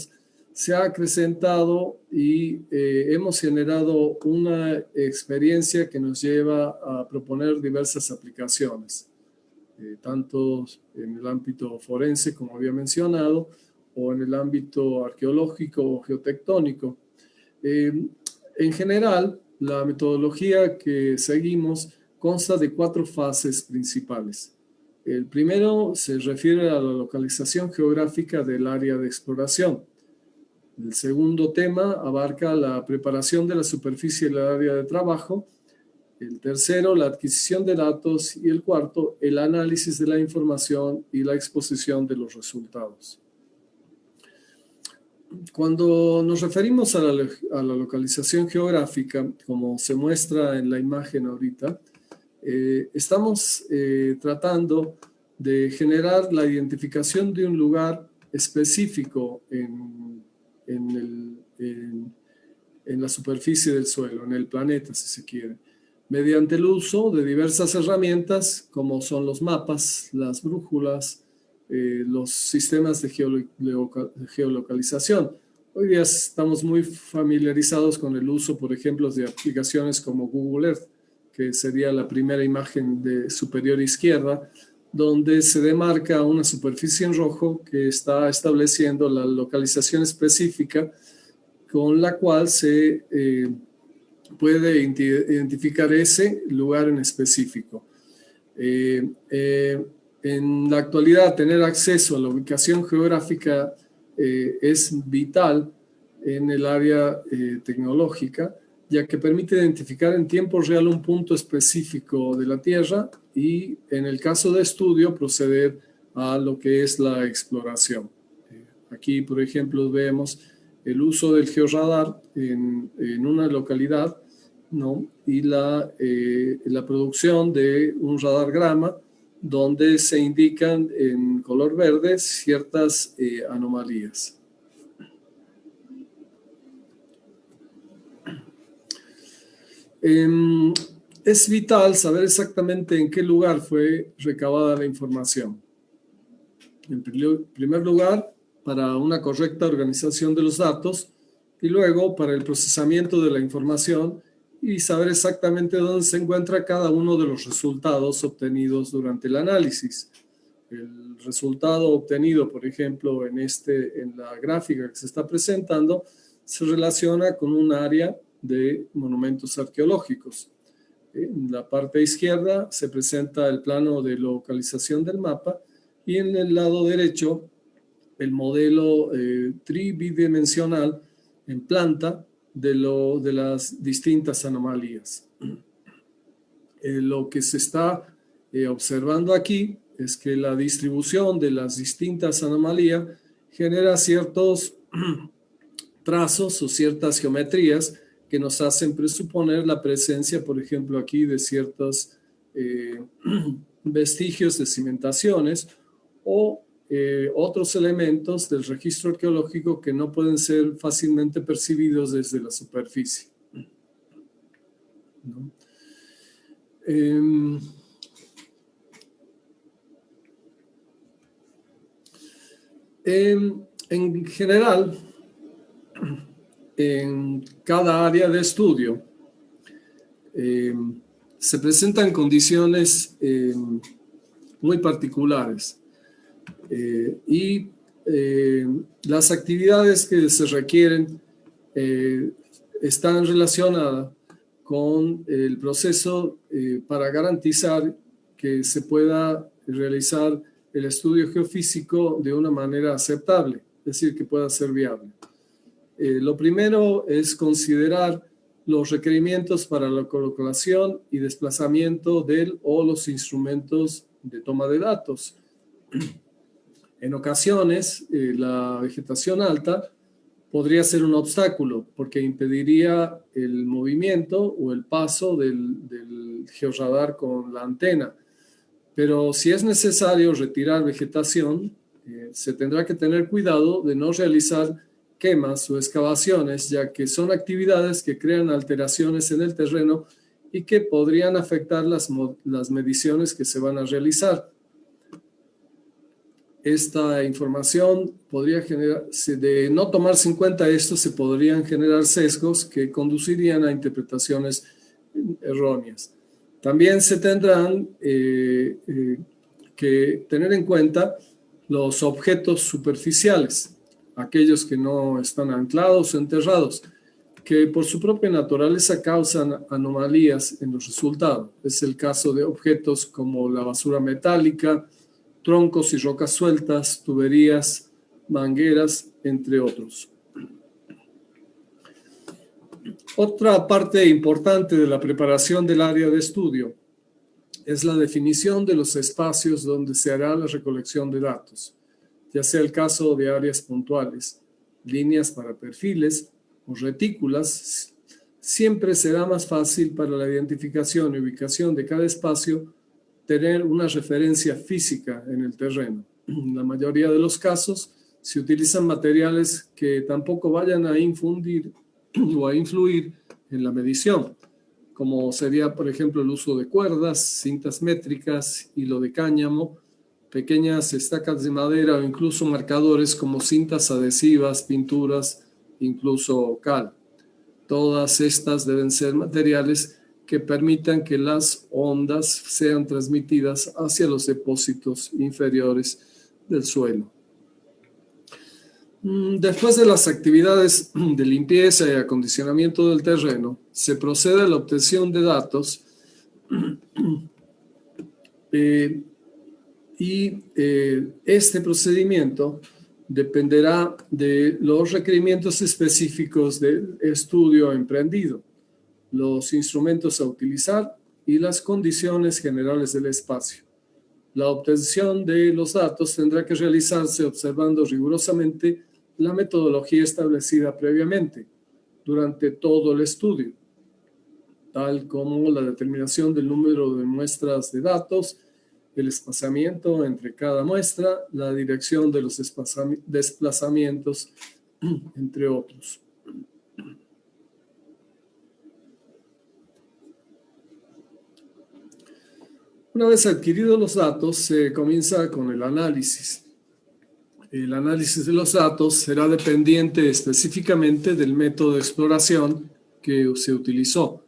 se ha acrecentado y hemos generado una experiencia que nos lleva a proponer diversas aplicaciones, tanto en el ámbito forense, como había mencionado, o en el ámbito arqueológico o geotectónico. En general, la metodología que seguimos consta de 4 fases principales. El primero se refiere a la localización geográfica del área de exploración. El segundo tema abarca la preparación de la superficie del área de trabajo. El tercero, la adquisición de datos. Y el cuarto, el análisis de la información y la exposición de los resultados. Cuando nos referimos a la localización geográfica, como se muestra en la imagen ahorita, estamos tratando de generar la identificación de un lugar específico en la superficie del suelo, en el planeta, si se quiere, mediante el uso de diversas herramientas como son los mapas, las brújulas, los sistemas de geolocalización. Hoy día estamos muy familiarizados con el uso, por ejemplo, de aplicaciones como Google Earth, que sería la primera imagen de superior izquierda, donde se demarca una superficie en rojo que está estableciendo la localización específica con la cual se puede identificar ese lugar en específico. En la actualidad, tener acceso a la ubicación geográfica es vital en el área tecnológica, ya que permite identificar en tiempo real un punto específico de la Tierra y, en el caso de estudio, proceder a lo que es la exploración. Aquí, por ejemplo, vemos el uso del georradar en una localidad, ¿no? Y la producción de un radargrama donde se indican en color verde ciertas anomalías. Es vital saber exactamente en qué lugar fue recabada la información. En primer lugar, para una correcta organización de los datos y luego para el procesamiento de la información y saber exactamente dónde se encuentra cada uno de los resultados obtenidos durante el análisis. El resultado obtenido, por ejemplo, en la gráfica que se está presentando, se relaciona con un área de monumentos arqueológicos. En la parte izquierda se presenta el plano de localización del mapa y en el lado derecho el modelo tridimensional en planta de las distintas anomalías. Lo que se está observando aquí es que la distribución de las distintas anomalías genera ciertos trazos o ciertas geometrías que nos hacen presuponer la presencia, por ejemplo, aquí de ciertos vestigios de cimentaciones o otros elementos del registro arqueológico que no pueden ser fácilmente percibidos desde la superficie, ¿no? En general, en cada área de estudio se presentan condiciones muy particulares y las actividades que se requieren están relacionadas con el proceso para garantizar que se pueda realizar el estudio geofísico de una manera aceptable, es decir, que pueda ser viable. Lo primero es considerar los requerimientos para la colocación y desplazamiento del o los instrumentos de toma de datos. En ocasiones, la vegetación alta podría ser un obstáculo porque impediría el movimiento o el paso del georradar con la antena. Pero si es necesario retirar vegetación, se tendrá que tener cuidado de no realizar quemas o excavaciones, ya que son actividades que crean alteraciones en el terreno y que podrían afectar las mediciones que se van a realizar. Esta información podría generar, de no tomarse en cuenta esto, se podrían generar sesgos que conducirían a interpretaciones erróneas. También se tendrán que tener en cuenta los objetos superficiales, aquellos que no están anclados o enterrados. que por su propia naturaleza causan anomalías en los resultados. Es el caso de objetos como la basura metálica, troncos y rocas sueltas, tuberías, mangueras, entre otros. Otra parte importante de la preparación del área de estudio es la definición de los espacios donde se hará la recolección de datos, ya sea el caso de áreas puntuales, líneas para perfiles o retículas. Siempre será más fácil para la identificación y ubicación de cada espacio tener una referencia física en el terreno. En la mayoría de los casos se utilizan materiales que tampoco vayan a infundir o a influir en la medición, como sería, por ejemplo, el uso de cuerdas, cintas métricas, hilo de cáñamo, pequeñas estacas de madera o incluso marcadores como cintas adhesivas, pinturas, incluso cal. Todas estas deben ser materiales que permitan que las ondas sean transmitidas hacia los depósitos inferiores del suelo. Después de las actividades de limpieza y acondicionamiento del terreno, se procede a la obtención de datos este procedimiento dependerá de los requerimientos específicos del estudio emprendido, los instrumentos a utilizar y las condiciones generales del espacio. La obtención de los datos tendrá que realizarse observando rigurosamente la metodología establecida previamente durante todo el estudio, tal como la determinación del número de muestras de datos, el espaciamiento entre cada muestra, la dirección de los desplazamientos, entre otros. Una vez adquiridos los datos, se comienza con el análisis. El análisis de los datos será dependiente específicamente del método de exploración que se utilizó.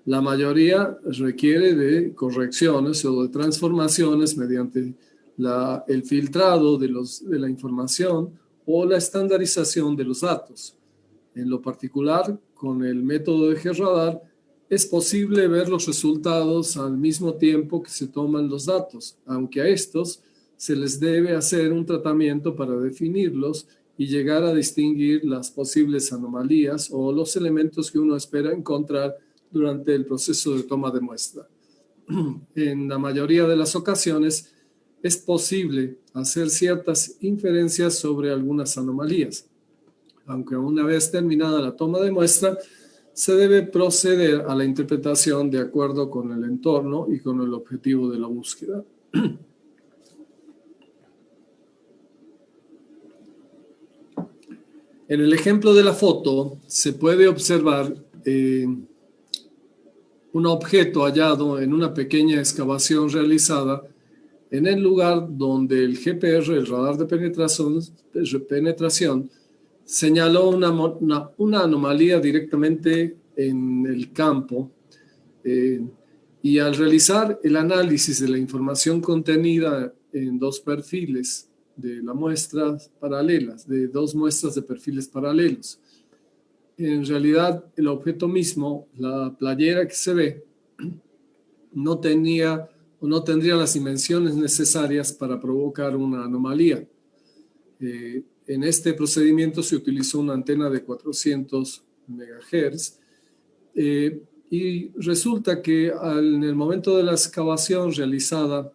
La mayoría requiere de correcciones o de transformaciones mediante el filtrado de la información o la estandarización de los datos. En lo particular, con el método de GeoRadar, es posible ver los resultados al mismo tiempo que se toman los datos, aunque a estos se les debe hacer un tratamiento para definirlos y llegar a distinguir las posibles anomalías o los elementos que uno espera encontrar durante el proceso de toma de muestra. En la mayoría de las ocasiones es posible hacer ciertas inferencias sobre algunas anomalías, aunque una vez terminada la toma de muestra, se debe proceder a la interpretación de acuerdo con el entorno y con el objetivo de la búsqueda. En el ejemplo de la foto se puede observar un objeto hallado en una pequeña excavación realizada en el lugar donde el GPR, el radar de penetración, señaló una anomalía directamente en el campo y al realizar el análisis de la información contenida en dos perfiles de las muestras paralelas, de dos muestras de perfiles paralelos. En realidad, el objeto mismo, la playera que se ve, no tendría las dimensiones necesarias para provocar una anomalía. En este procedimiento se utilizó una antena de 400 MHz y resulta que en el momento de la excavación realizada,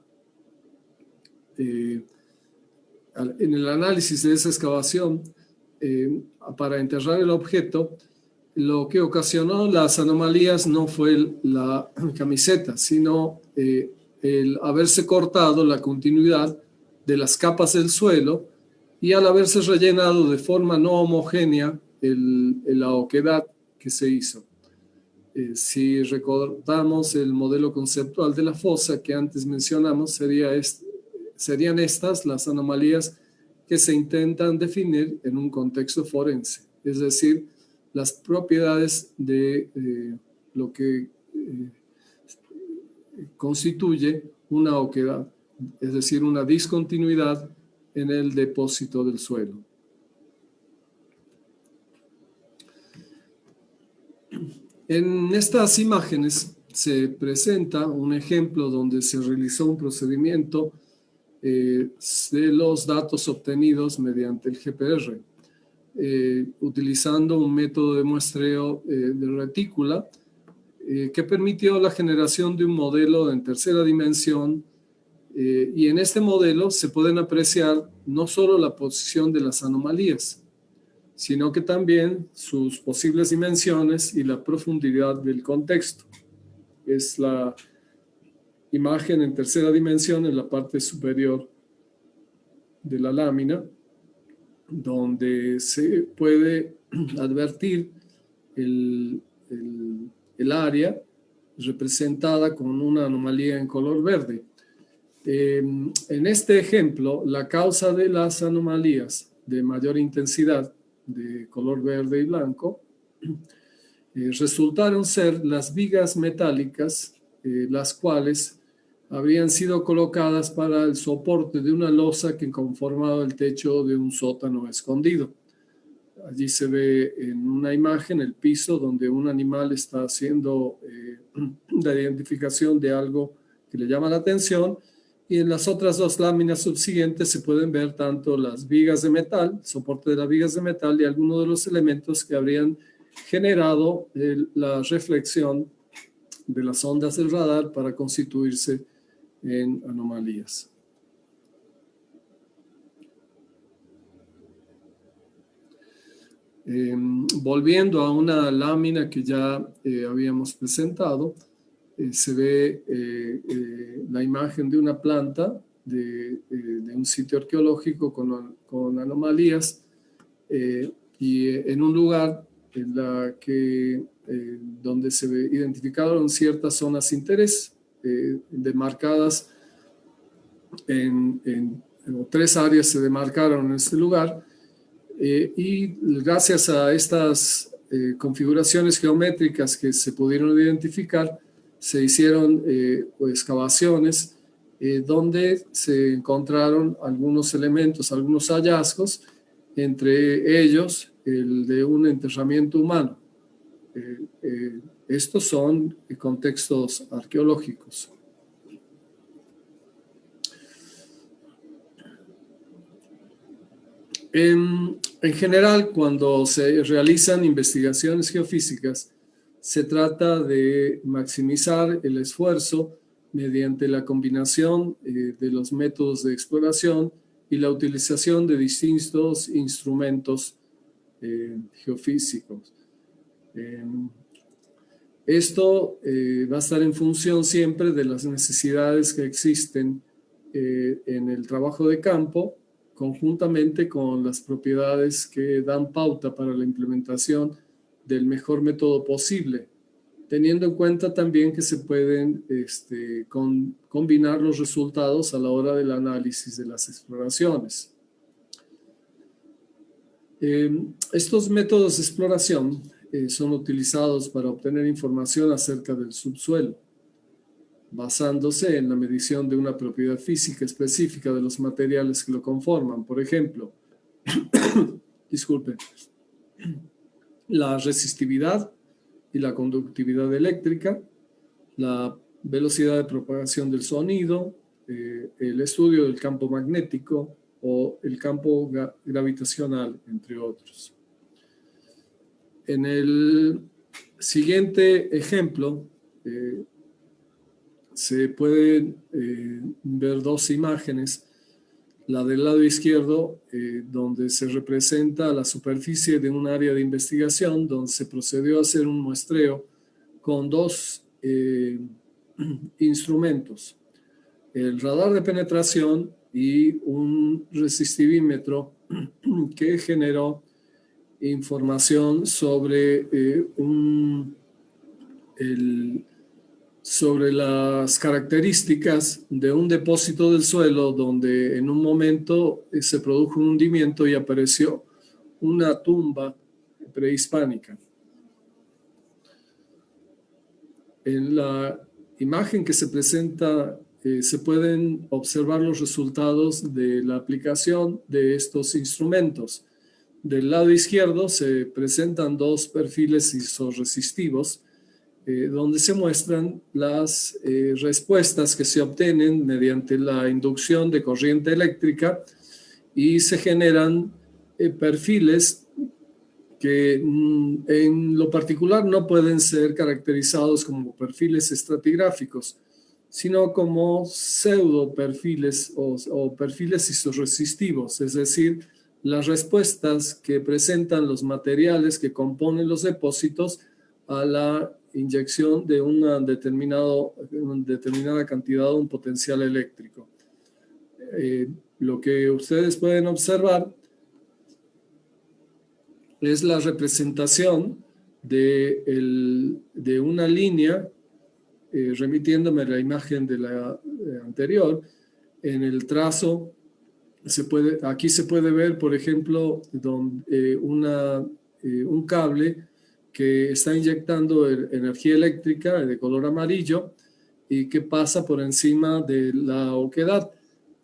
en el análisis de esa excavación, para enterrar el objeto, lo que ocasionó las anomalías no fue la camiseta, sino el haberse cortado la continuidad de las capas del suelo y al haberse rellenado de forma no homogénea la oquedad que se hizo. Si recordamos el modelo conceptual de la fosa que antes mencionamos, serían estas las anomalías que se intentan definir en un contexto forense, es decir, las propiedades de lo que constituye una oquedad, es decir, una discontinuidad en el depósito del suelo. En estas imágenes se presenta un ejemplo donde se realizó un procedimiento de los datos obtenidos mediante el GPR, utilizando un método de muestreo de retícula que permitió la generación de un modelo en tercera dimensión, y en este modelo se pueden apreciar no solo la posición de las anomalías, sino que también sus posibles dimensiones y la profundidad del contexto. Es la imagen en tercera dimensión en la parte superior de la lámina, donde se puede advertir el área representada con una anomalía en color verde. En este ejemplo, la causa de las anomalías de mayor intensidad de color verde y blanco resultaron ser las vigas metálicas, las cuales habrían sido colocadas para el soporte de una losa que conformaba el techo de un sótano escondido. Allí se ve en una imagen el piso donde un animal está haciendo la identificación de algo que le llama la atención, y en las otras dos láminas subsiguientes se pueden ver tanto las vigas de metal, soporte de las vigas de metal, y algunos de los elementos que habrían generado la reflexión de las ondas del radar para constituirse en anomalías. Volviendo a una lámina que ya habíamos presentado, se ve la imagen de una planta de un sitio arqueológico con anomalías, y en un lugar en la que, donde se identificaron ciertas zonas de interés demarcadas en 3 áreas se demarcaron en este lugar, y gracias a estas configuraciones geométricas que se pudieron identificar, se hicieron excavaciones donde se encontraron algunos elementos, algunos hallazgos, entre ellos el de un enterramiento humano. Estos son contextos arqueológicos. En general, cuando se realizan investigaciones geofísicas, se trata de maximizar el esfuerzo mediante la combinación de los métodos de exploración y la utilización de distintos instrumentos geofísicos. Esto va a estar en función siempre de las necesidades que existen en el trabajo de campo, conjuntamente con las propiedades que dan pauta para la implementación del mejor método posible, teniendo en cuenta también que se pueden combinar los resultados a la hora del análisis de las exploraciones. Estos métodos de exploración son utilizados para obtener información acerca del subsuelo, basándose en la medición de una propiedad física específica de los materiales que lo conforman. Por ejemplo, la resistividad y la conductividad eléctrica, la velocidad de propagación del sonido, el estudio del campo magnético o el campo gravitacional, entre otros. En el siguiente ejemplo, se pueden ver 2 imágenes. La del lado izquierdo, donde se representa la superficie de un área de investigación, donde se procedió a hacer un muestreo con 2 instrumentos: el radar de penetración y un resistivímetro que generó información sobre sobre las características de un depósito del suelo donde en un momento se produjo un hundimiento y apareció una tumba prehispánica. En la imagen que se presenta se pueden observar los resultados de la aplicación de estos instrumentos. Del lado izquierdo se presentan 2 perfiles isorresistivos donde se muestran las respuestas que se obtienen mediante la inducción de corriente eléctrica y se generan perfiles que en lo particular no pueden ser caracterizados como perfiles estratigráficos, sino como pseudo perfiles o perfiles isorresistivos, es decir, las respuestas que presentan los materiales que componen los depósitos a la inyección de una determinada cantidad de un potencial eléctrico. Lo que ustedes pueden observar es la representación de una línea, remitiéndome a la imagen de la anterior. En el trazo, aquí se puede ver, por ejemplo, un cable que está inyectando energía eléctrica de color amarillo y que pasa por encima de la oquedad.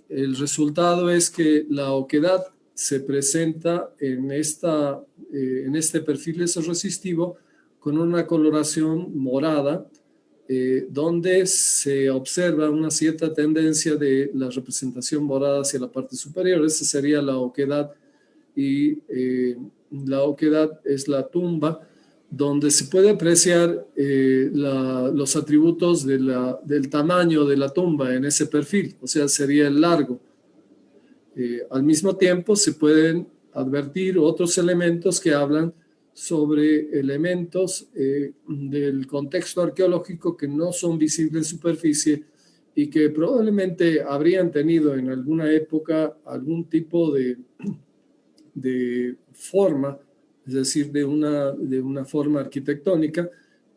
El resultado es que la oquedad se presenta en este perfil isorresistivo con una coloración morada, donde se observa una cierta tendencia de la representación morada hacia la parte superior. Esa sería la oquedad, y la oquedad es la tumba, donde se puede apreciar los atributos del tamaño de la tumba en ese perfil, o sea, sería el largo. Al mismo tiempo se pueden advertir otros elementos que hablan sobre elementos del contexto arqueológico que no son visibles en superficie y que probablemente habrían tenido en alguna época algún tipo de forma, es decir, de una forma arquitectónica,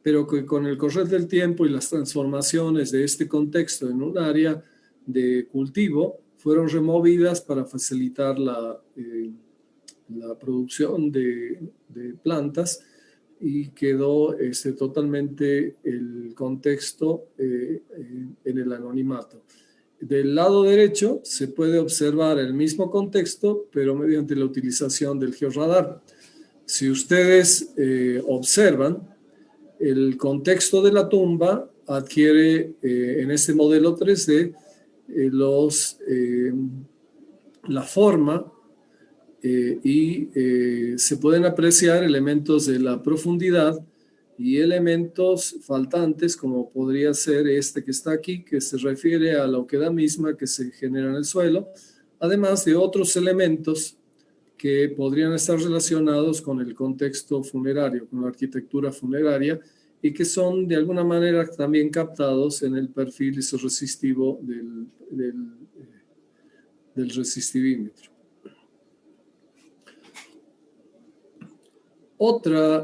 pero que con el correr del tiempo y las transformaciones de este contexto en un área de cultivo fueron removidas para facilitar la producción de plantas, y quedó totalmente el contexto en el anonimato. Del lado derecho se puede observar el mismo contexto, pero mediante la utilización del georradar. Si ustedes observan, el contexto de la tumba adquiere en este modelo 3D la forma, y se pueden apreciar elementos de la profundidad y elementos faltantes, como podría ser este que está aquí, que se refiere a la oquedad misma que se genera en el suelo, además de otros elementos que podrían estar relacionados con el contexto funerario, con la arquitectura funeraria, y que son de alguna manera también captados en el perfil isorresistivo del resistivímetro. Otro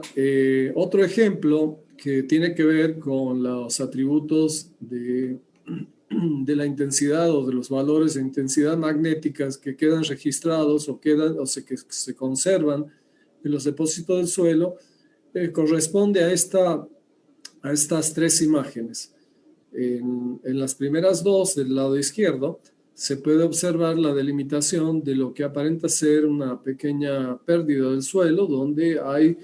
ejemplo que tiene que ver con los atributos de la intensidad o de los valores de intensidad magnéticas que quedan registrados que se conservan en los depósitos del suelo, corresponde a estas tres imágenes. En las primeras dos del lado izquierdo se puede observar la delimitación de lo que aparenta ser una pequeña pérdida del suelo, donde hay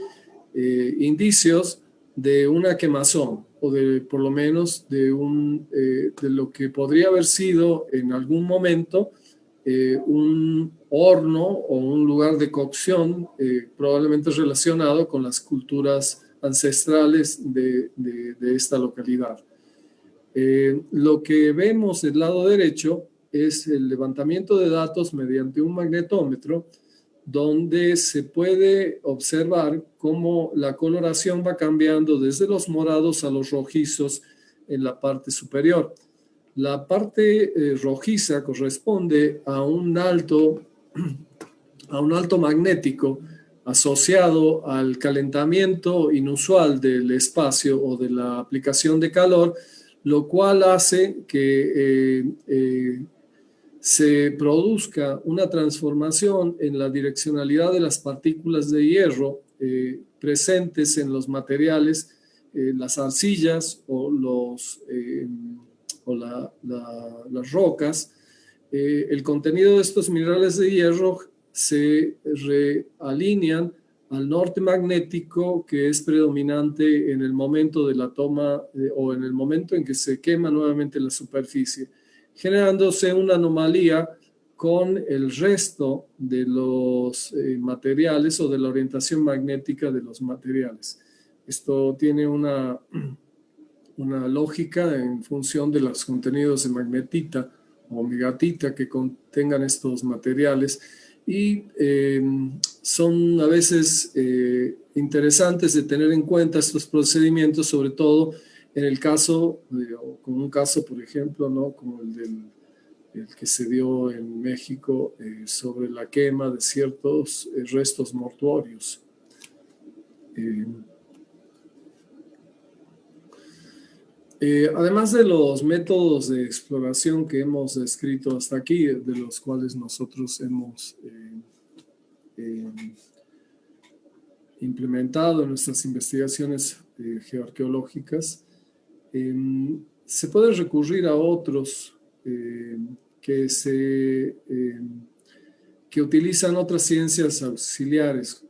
indicios de una quemazón, o por lo menos de lo que podría haber sido en algún momento un horno o un lugar de cocción, probablemente relacionado con las culturas ancestrales de esta localidad. Lo que vemos del lado derecho es el levantamiento de datos mediante un magnetómetro, donde se puede observar cómo la coloración va cambiando desde los morados a los rojizos en la parte superior. La parte rojiza corresponde a un alto magnético asociado al calentamiento inusual del espacio o de la aplicación de calor, lo cual hace que se produzca una transformación en la direccionalidad de las partículas de hierro presentes en los materiales, las arcillas o las rocas. El contenido de estos minerales de hierro se realinean al norte magnético que es predominante en el momento de la toma o en el momento en que se quema nuevamente la superficie, generándose una anomalía con el resto de los materiales o de la orientación magnética de los materiales. Esto tiene una lógica en función de los contenidos de magnetita o megatita que contengan estos materiales y son a veces interesantes de tener en cuenta estos procedimientos, sobre todo en el caso, como un caso, por ejemplo, ¿no? Como el que se dio en México sobre la quema de ciertos restos mortuorios. Además de los métodos de exploración que hemos descrito hasta aquí, de los cuales nosotros hemos implementado en nuestras investigaciones geoarqueológicas, se puede recurrir a otros que utilizan otras ciencias auxiliares,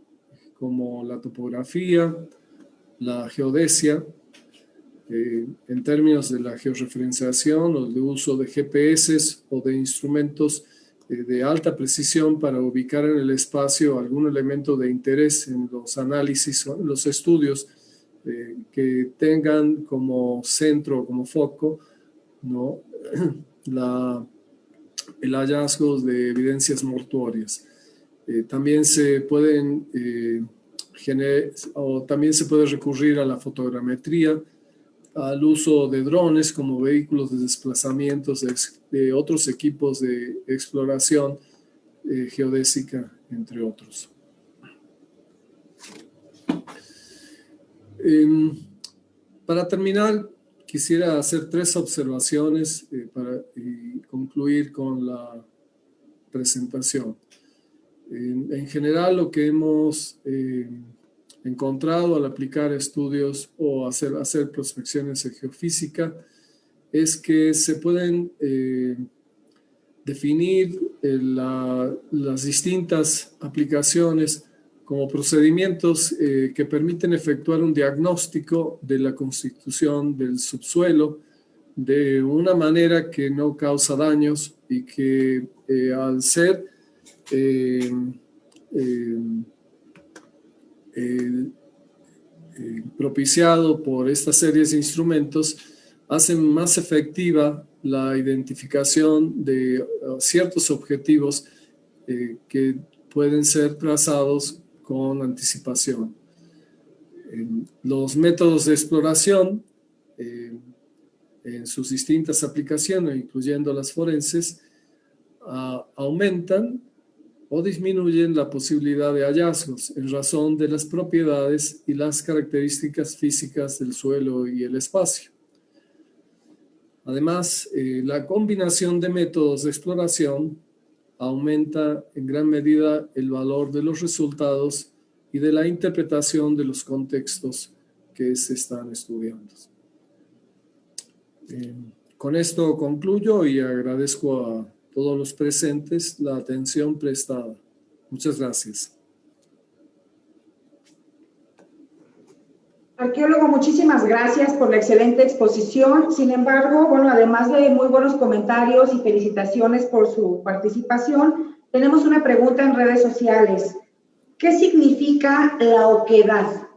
como la topografía, la geodesia, en términos de la georreferenciación o de uso de GPS o de instrumentos de alta precisión para ubicar en el espacio algún elemento de interés en los análisis o en los estudios que tengan como centro, como foco, ¿no? el hallazgo de evidencias mortuorias. También se pueden también se puede recurrir a la fotogrametría, al uso de drones como vehículos de desplazamientos de otros equipos de exploración geodésica, entre otros. Para terminar, quisiera hacer 3 observaciones para concluir con la presentación. En general, lo que hemos encontrado al aplicar estudios o hacer prospecciones en geofísica es que se pueden definir las distintas aplicaciones como procedimientos que permiten efectuar un diagnóstico de la constitución del subsuelo de una manera que no causa daños y que al ser propiciado por estas series de instrumentos, hacen más efectiva la identificación de ciertos objetivos que pueden ser trazados con anticipación. Los métodos de exploración en sus distintas aplicaciones, incluyendo las forenses, aumentan o disminuyen la posibilidad de hallazgos en razón de las propiedades y las características físicas del suelo y el espacio. Además, la combinación de métodos de exploración aumenta en gran medida el valor de los resultados y de la interpretación de los contextos que se están estudiando. Con esto concluyo y agradezco a todos los presentes la atención prestada. Muchas gracias. Arqueólogo, muchísimas gracias por la excelente exposición. Sin embargo, bueno, además de muy buenos comentarios y felicitaciones por su participación, tenemos una pregunta en redes sociales. ¿Qué significa la oquedad?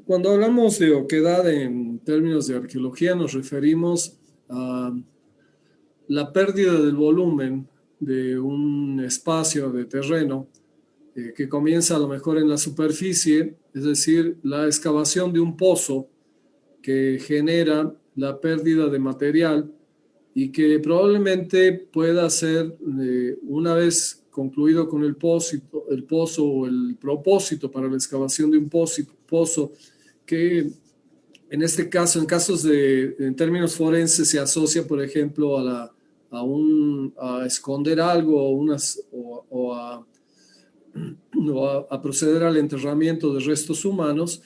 Cuando hablamos de oquedad en términos de arqueología, nos referimos a la pérdida del volumen de un espacio de terreno que comienza a lo mejor en la superficie, es decir, la excavación de un pozo que genera la pérdida de material y que probablemente pueda ser, una vez concluido con el pozo o el propósito para la excavación de un pozo, que en este caso, en términos forenses, se asocia, por ejemplo, a esconder algo o a proceder al enterramiento de restos humanos,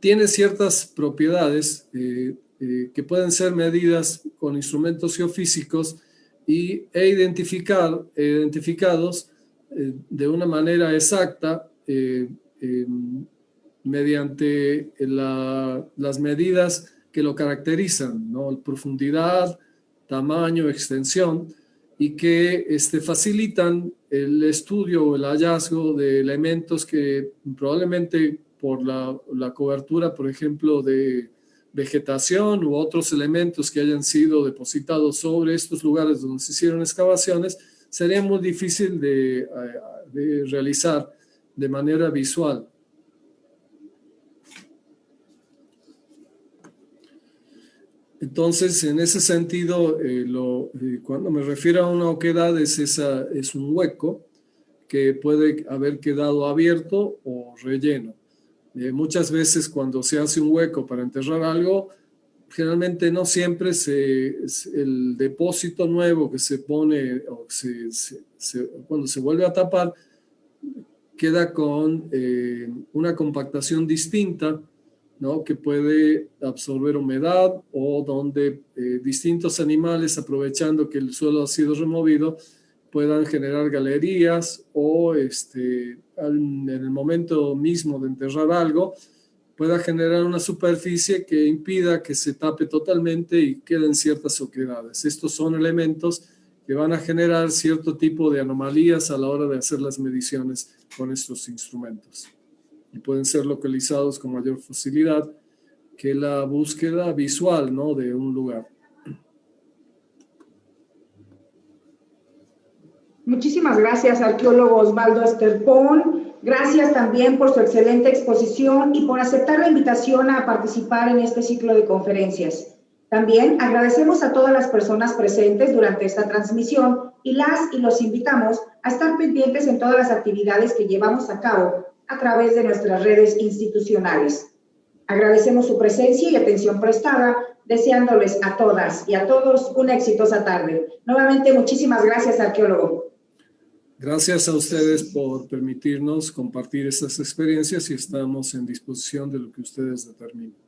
tiene ciertas propiedades que pueden ser medidas con instrumentos geofísicos e identificados de una manera exacta mediante las medidas que lo caracterizan, ¿no? Profundidad, tamaño, extensión, y que facilitan el estudio o el hallazgo de elementos que probablemente por la cobertura, por ejemplo, de vegetación u otros elementos que hayan sido depositados sobre estos lugares donde se hicieron excavaciones, sería muy difícil de realizar de manera visual. Entonces, en ese sentido, cuando me refiero a una oquedad, es un hueco que puede haber quedado abierto o relleno. Muchas veces cuando se hace un hueco para enterrar algo, generalmente no siempre el depósito nuevo que se pone, o cuando se vuelve a tapar, queda con una compactación distinta, ¿no? Que puede absorber humedad, o donde distintos animales, aprovechando que el suelo ha sido removido, puedan generar galerías, o en el momento mismo de enterrar algo, pueda generar una superficie que impida que se tape totalmente y queden ciertas oquedades. Estos son elementos que van a generar cierto tipo de anomalías a la hora de hacer las mediciones con estos instrumentos. Y pueden ser localizados con mayor facilidad que la búsqueda visual, ¿no? De un lugar. Muchísimas gracias, arqueólogo Osvaldo Esterpón. Gracias también por su excelente exposición y por aceptar la invitación a participar en este ciclo de conferencias. También agradecemos a todas las personas presentes durante esta transmisión y los invitamos a estar pendientes en todas las actividades que llevamos a cabo a través de nuestras redes institucionales. Agradecemos su presencia y atención prestada, deseándoles a todas y a todos una exitosa tarde. Nuevamente, muchísimas gracias, arqueólogo. Gracias a ustedes por permitirnos compartir estas experiencias y estamos en disposición de lo que ustedes determinen.